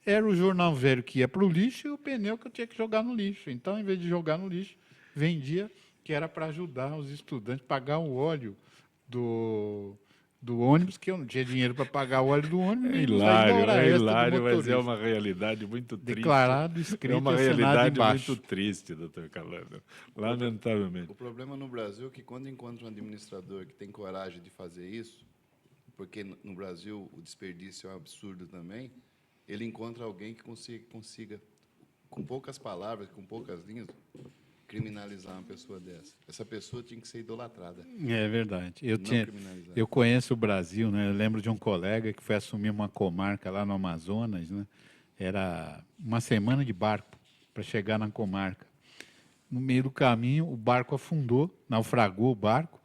S2: Era o jornal velho que ia para o lixo e o pneu que eu tinha que jogar no lixo. Então, em vez de jogar no lixo, vendia, que era para ajudar os estudantes a pagar o óleo do ônibus, que eu não tinha dinheiro para pagar o óleo do ônibus.
S1: É hilário, mas é uma realidade muito triste.
S2: Declarado, escrito,
S1: é uma
S2: assinado
S1: realidade
S2: embaixo.
S1: muito triste, doutor Calandro. Lamentavelmente.
S3: O problema no Brasil é que, quando encontra um administrador que tem coragem de fazer isso, porque no Brasil o desperdício é um absurdo também, ele encontra alguém que consiga, com poucas palavras, com poucas linhas, criminalizar uma pessoa dessa. Essa pessoa tinha que ser idolatrada.
S2: É verdade.
S3: Criminalizar.
S2: Eu conheço o Brasil, né? Eu lembro de um colega que foi assumir uma comarca lá no Amazonas, né? Era uma semana de barco para chegar na comarca. No meio do caminho, o barco afundou, naufragou o barco,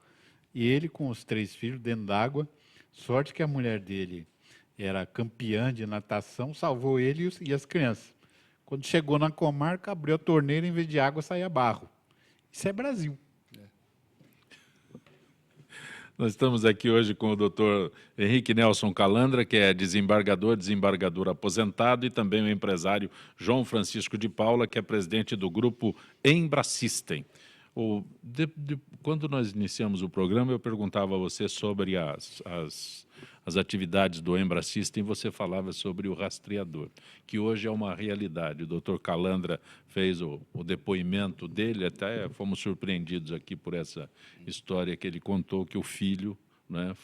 S2: e ele com os 3 filhos dentro d'água. Sorte que a mulher dele era campeã de natação, salvou ele e as crianças. Quando chegou na comarca, abriu a torneira, em vez de água, saía barro. Isso é Brasil.
S1: Nós estamos aqui hoje com o doutor Henrique Nelson Calandra, que é desembargador aposentado, e também o empresário João Francisco de Paula, que é presidente do grupo Embrasystem. Quando nós iniciamos o programa, eu perguntava a você sobre as atividades do Embrasystem, você falava sobre o rastreador, que hoje é uma realidade. O doutor Calandra fez o depoimento dele, até fomos surpreendidos aqui por essa história que ele contou, que o filho, né,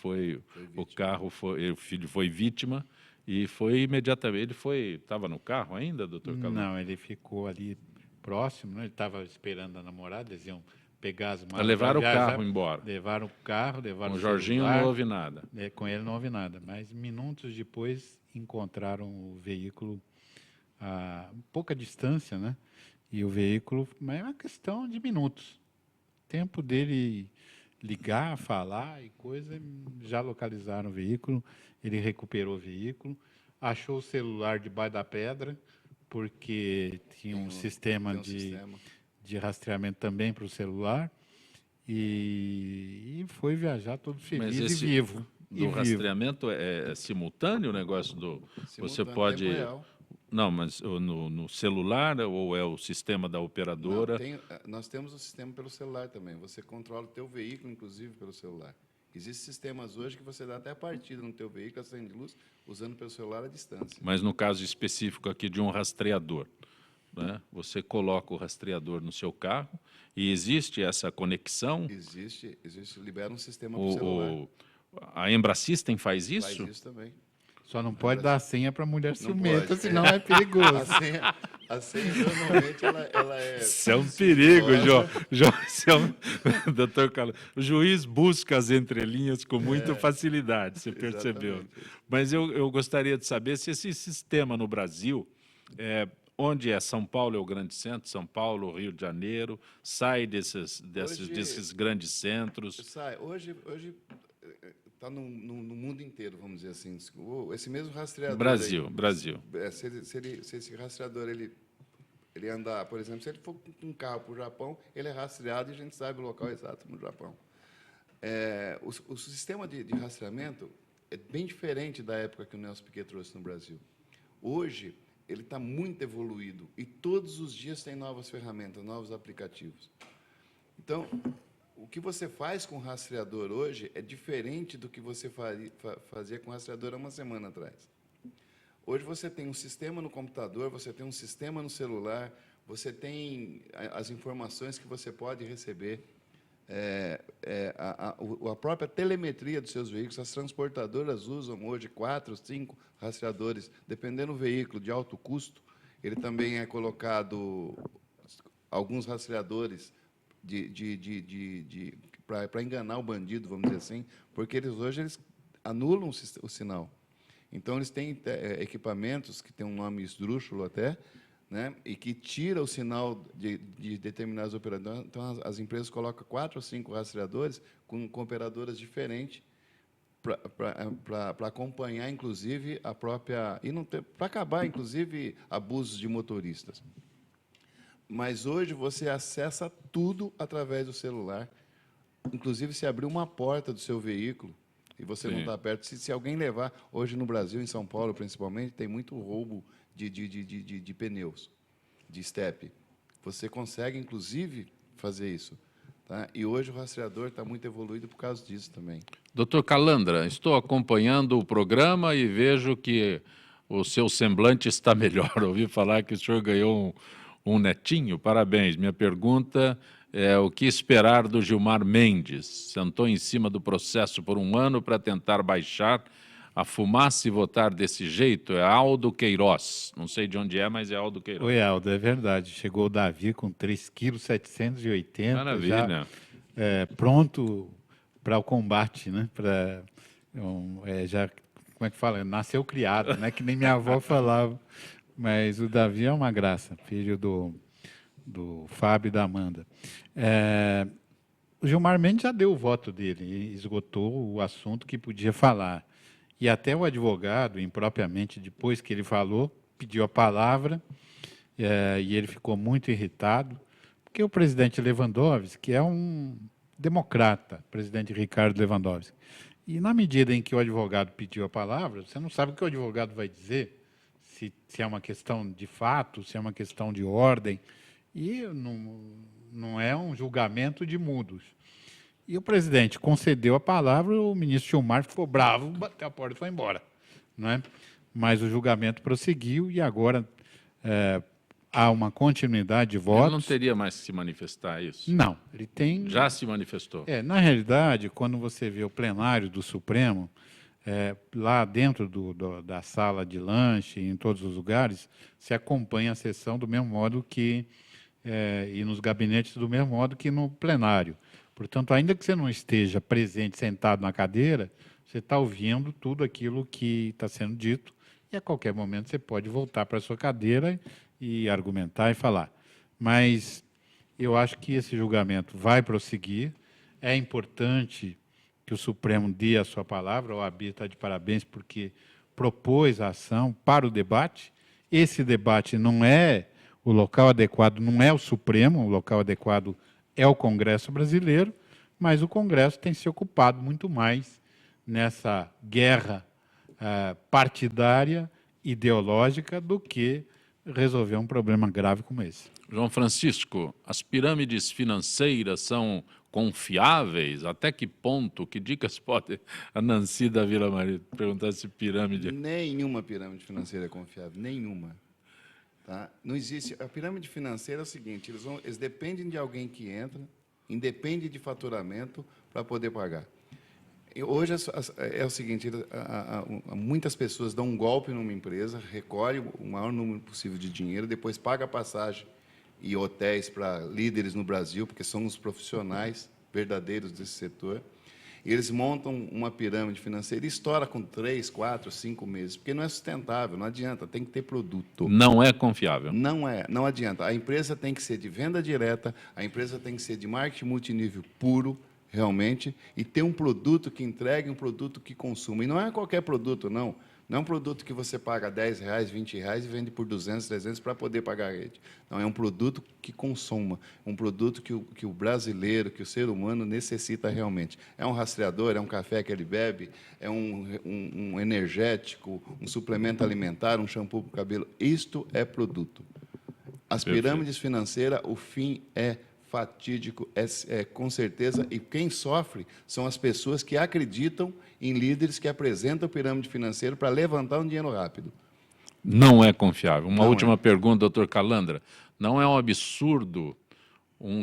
S1: o filho foi vítima e foi imediatamente, estava no carro ainda, doutor Calandra?
S2: Não, ele ficou ali próximo, né? Ele estava esperando a namorada, eles iam pegar as malas.
S1: Levaram o carro embora.
S2: Levaram o carro, levaram
S1: Com
S2: o
S1: o Jorginho
S2: celular.
S1: não houve nada.
S2: Com ele não houve nada, mas minutos depois encontraram o veículo a pouca distância, né? E o veículo, mas é uma questão de minutos. Tempo dele ligar, falar e coisa, já localizaram o veículo, ele recuperou o veículo, achou o celular debaixo da pedra, porque tinha um sistema de rastreamento também para o celular, e foi viajar todo feliz e vivo.
S1: Do rastreamento é simultâneo o negócio do... Você pode...
S3: Tempo real.
S1: Não, mas no celular ou é o sistema da operadora?
S3: Não, nós temos o sistema pelo celular também. Você controla o teu veículo, inclusive, pelo celular. Existem sistemas hoje que você dá até a partida no teu veículo, acende de luz, usando pelo celular à distância.
S1: Mas no caso específico aqui de um rastreador, né? Você coloca o rastreador no seu carro e existe essa conexão?
S3: Existe, libera um sistema para o celular.
S1: A Embrasystem faz isso?
S3: Faz isso também.
S2: Só não pode dar a senha para a mulher ciumenta,
S3: pode.
S2: senão é perigoso.
S3: A senha normalmente, ela é...
S1: Isso é um perigo, João. Doutor Carlos, o juiz busca as entrelinhas com muita facilidade, você percebeu.
S3: Exatamente.
S1: Mas eu gostaria de saber se esse sistema no Brasil, onde São Paulo é o grande centro, São Paulo, Rio de Janeiro, sai desses grandes centros.
S3: Hoje está no mundo inteiro, vamos dizer assim. Esse mesmo rastreador...
S1: Brasil.
S3: Se esse rastreador ele andar, por exemplo, se ele for com um carro para o Japão, ele é rastreado e a gente sabe o local exato no Japão. O sistema de rastreamento é bem diferente da época que o Nelson Piquet trouxe no Brasil. Hoje, ele está muito evoluído e todos os dias tem novas ferramentas, novos aplicativos. Então, o que você faz com o rastreador hoje é diferente do que você fazia com o rastreador há uma semana atrás. Hoje você tem um sistema no computador, você tem um sistema no celular, você tem as informações que você pode receber, a própria telemetria dos seus veículos. As transportadoras usam hoje 4, 5 rastreadores, dependendo do veículo de alto custo. Ele também é colocado alguns rastreadores para enganar o bandido, vamos dizer assim, porque hoje eles anulam o sinal. Então, eles têm equipamentos que têm um nome esdrúxulo até, né, e que tira o sinal de determinados operadores. Então, as empresas colocam 4 ou 5 rastreadores com operadoras diferentes para acompanhar, inclusive, a própria... e para acabar, inclusive, abusos de motoristas. Mas hoje você acessa tudo através do celular. Inclusive, se abrir uma porta do seu veículo e você não está perto, se alguém levar... Hoje, no Brasil, em São Paulo, principalmente, tem muito roubo de pneus, de estepe. Você consegue, inclusive, fazer isso. Tá? E hoje o rastreador está muito evoluído por causa disso também.
S1: Doutor Calandra, estou acompanhando o programa e vejo que o seu semblante está melhor. Ouvi falar que o senhor ganhou um netinho. Parabéns. Minha pergunta é o que esperar do Gilmar Mendes? Sentou em cima do processo por 1 ano para tentar baixar a fumaça e votar desse jeito. É Aldo Queiroz. Não sei de onde é, mas é Aldo Queiroz.
S2: Oi, Aldo, é verdade. Chegou o Davi com 3,780 kg.
S1: Maravilha.
S2: Já, pronto para o combate, né? Já, como é que fala? Nasceu criado, né? Que nem minha avó falava. Mas o Davi é uma graça, filho do Fábio e da Amanda. O Gilmar Mendes já deu o voto dele, esgotou o assunto que podia falar. E até o advogado, impropriamente, depois que ele falou, pediu a palavra, e ele ficou muito irritado, porque o presidente Lewandowski é um democrata, presidente Ricardo Lewandowski. E na medida em que o advogado pediu a palavra, você não sabe o que o advogado vai dizer, se é uma questão de fato, se é uma questão de ordem, e não é um julgamento de mudos. E o presidente concedeu a palavra, o ministro Gilmar ficou bravo, bateu a porta e foi embora. Não é? Mas o julgamento prosseguiu e agora há uma continuidade de votos.
S1: Ele não teria mais que se manifestar, isso?
S2: Não, ele tem...
S1: Já se manifestou?
S2: Na realidade, quando você vê o plenário do Supremo, lá dentro da sala de lanche, em todos os lugares, se acompanha a sessão do mesmo modo que... e nos gabinetes do mesmo modo que no plenário. Portanto, ainda que você não esteja presente, sentado na cadeira, você está ouvindo tudo aquilo que está sendo dito e, a qualquer momento, você pode voltar para a sua cadeira e argumentar e falar. Mas eu acho que esse julgamento vai prosseguir. É importante que o Supremo dê a sua palavra. A OAB está de parabéns porque propôs a ação para o debate. Esse debate não é o local adequado, não é o Supremo, o local adequado é o Congresso brasileiro, mas o Congresso tem se ocupado muito mais nessa guerra partidária, ideológica, do que resolver um problema grave como esse.
S1: João Francisco, as pirâmides financeiras são confiáveis? Até que ponto? Que dicas pode a Nancy da Vila Maria perguntar se pirâmide...
S3: Nenhuma pirâmide financeira é confiável, nenhuma. Tá? Não existe. A pirâmide financeira é o seguinte: eles dependem de alguém que entra, independe de faturamento para poder pagar. E hoje é o seguinte: muitas pessoas dão um golpe numa empresa, recolhe o maior número possível de dinheiro, depois paga passagem e hotéis para líderes no Brasil, porque são os profissionais verdadeiros desse setor. E eles montam uma pirâmide financeira e estoura com 3, 4, 5 meses, porque não é sustentável, não adianta, tem que ter produto.
S1: Não é confiável.
S3: Não adianta. A empresa tem que ser de venda direta, a empresa tem que ser de marketing multinível puro, realmente, e ter um produto que entregue, um produto que consuma. E não é qualquer produto, não. Não é um produto que você paga R$10, R$20 e vende por 200, 300 para poder pagar a rede. Não, é um produto que consuma, um produto que o brasileiro, que o ser humano necessita realmente. É um rastreador, é um café que ele bebe, é um energético, um suplemento alimentar, um shampoo para o cabelo. Isto é produto. As pirâmides financeiras, o fim é fatídico, com certeza, e quem sofre são as pessoas que acreditam em líderes que apresentam pirâmide financeira para levantar um dinheiro rápido.
S1: Não é confiável. Uma
S3: Não
S1: última
S3: é.
S1: pergunta, doutor Calandra. Não é um absurdo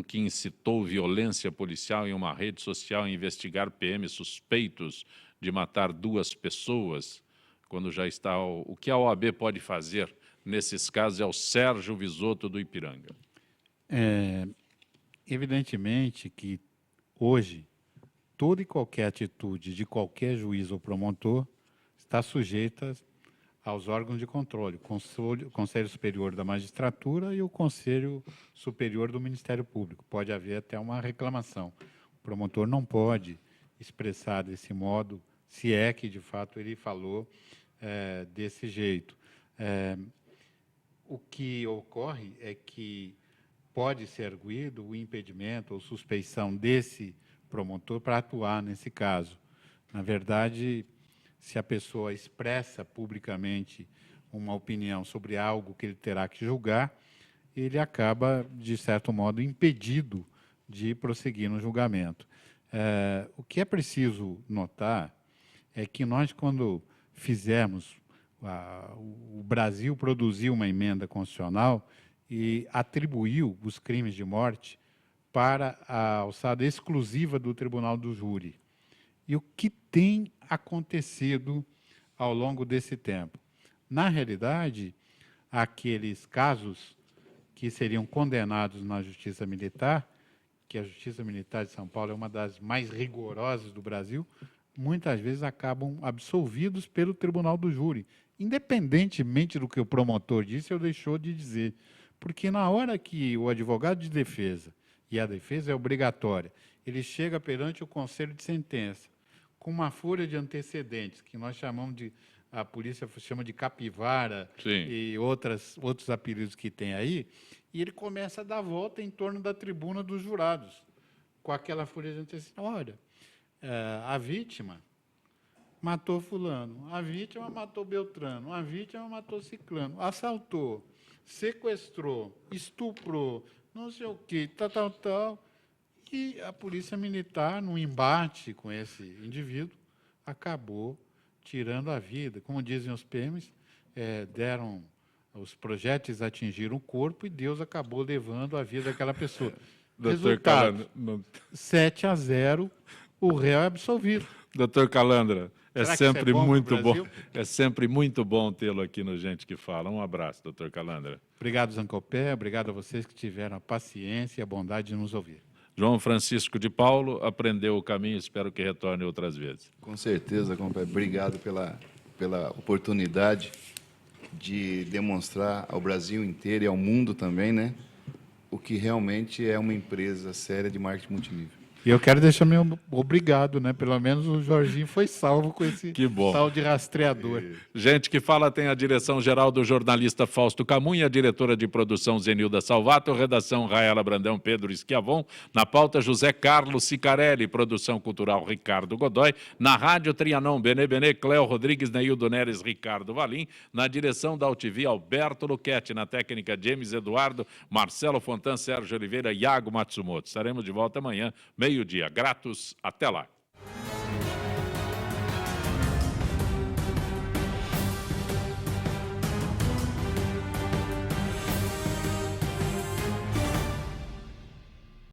S1: que incitou violência policial em uma rede social investigar PMs suspeitos de matar 2 pessoas, quando já está... O que a OAB pode fazer nesses casos é o Sérgio Visoto do Ipiranga.
S2: Evidentemente que hoje toda e qualquer atitude de qualquer juiz ou promotor está sujeita aos órgãos de controle, o Conselho Superior da Magistratura e o Conselho Superior do Ministério Público. Pode haver até uma reclamação. O promotor não pode expressar desse modo, se é que, de fato, ele falou desse jeito. O que ocorre é que pode ser arguido o impedimento ou suspeição desse promotor para atuar nesse caso. Na verdade, se a pessoa expressa publicamente uma opinião sobre algo que ele terá que julgar, ele acaba, de certo modo, impedido de prosseguir no julgamento. O que é preciso notar é que nós, quando fizemos, o Brasil produziu uma emenda constitucional e atribuiu os crimes de morte para a alçada exclusiva do Tribunal do Júri. E o que tem acontecido ao longo desse tempo? Na realidade, aqueles casos que seriam condenados na Justiça Militar, que a Justiça Militar de São Paulo é uma das mais rigorosas do Brasil, muitas vezes acabam absolvidos pelo Tribunal do Júri, independentemente do que o promotor disse ou deixou de dizer. Porque na hora que o advogado de defesa, e a defesa é obrigatória, ele chega perante o conselho de sentença com uma folha de antecedentes, que nós chamamos de, a polícia chama de capivara,
S1: Sim.
S2: E outros apelidos que tem aí, e ele começa a dar volta em torno da tribuna dos jurados, com aquela fúria, a gente disse, olha, a vítima matou fulano, a vítima matou Beltrano, a vítima matou Ciclano, assaltou, sequestrou, estuprou, não sei o quê, tal. E a polícia militar, num embate com esse indivíduo, acabou tirando a vida. Como dizem os PMs, os projéteis atingiram o corpo e Deus acabou levando a vida daquela pessoa. Resultado, 7-0, o réu é absolvido.
S1: Doutor Calandra, é
S2: Será que isso
S1: sempre
S2: é bom pro
S1: muito bom.
S2: Brasil?
S1: É sempre muito bom tê-lo aqui no Gente que Fala. Um abraço, doutor Calandra.
S2: Obrigado, Zancopé. Obrigado a vocês que tiveram a paciência e a bondade de nos ouvir.
S1: João Francisco de Paulo aprendeu o caminho, espero que retorne outras vezes.
S3: Com certeza, compadre. Obrigado pela oportunidade de demonstrar ao Brasil inteiro e ao mundo também, né, o que realmente é uma empresa séria de marketing multinível.
S2: E eu quero deixar meu obrigado, né? Pelo menos o Jorginho foi salvo com esse
S1: Que bom.
S2: tal de rastreador.
S1: Gente que Fala tem a direção-geral do jornalista Fausto Camunha, a diretora de produção Zenilda Salvato, redação Raela Brandão, Pedro Esquiavon, na pauta José Carlos Sicarelli, produção cultural Ricardo Godoy, na rádio Trianon, Benê, Cléo Rodrigues, Neildo Neres, Ricardo Valim, na direção da UTV Alberto Luquete, na técnica James Eduardo, Marcelo Fontan, Sérgio Oliveira, Iago Matsumoto. Estaremos de volta amanhã, meio-dia. Gratos, até lá.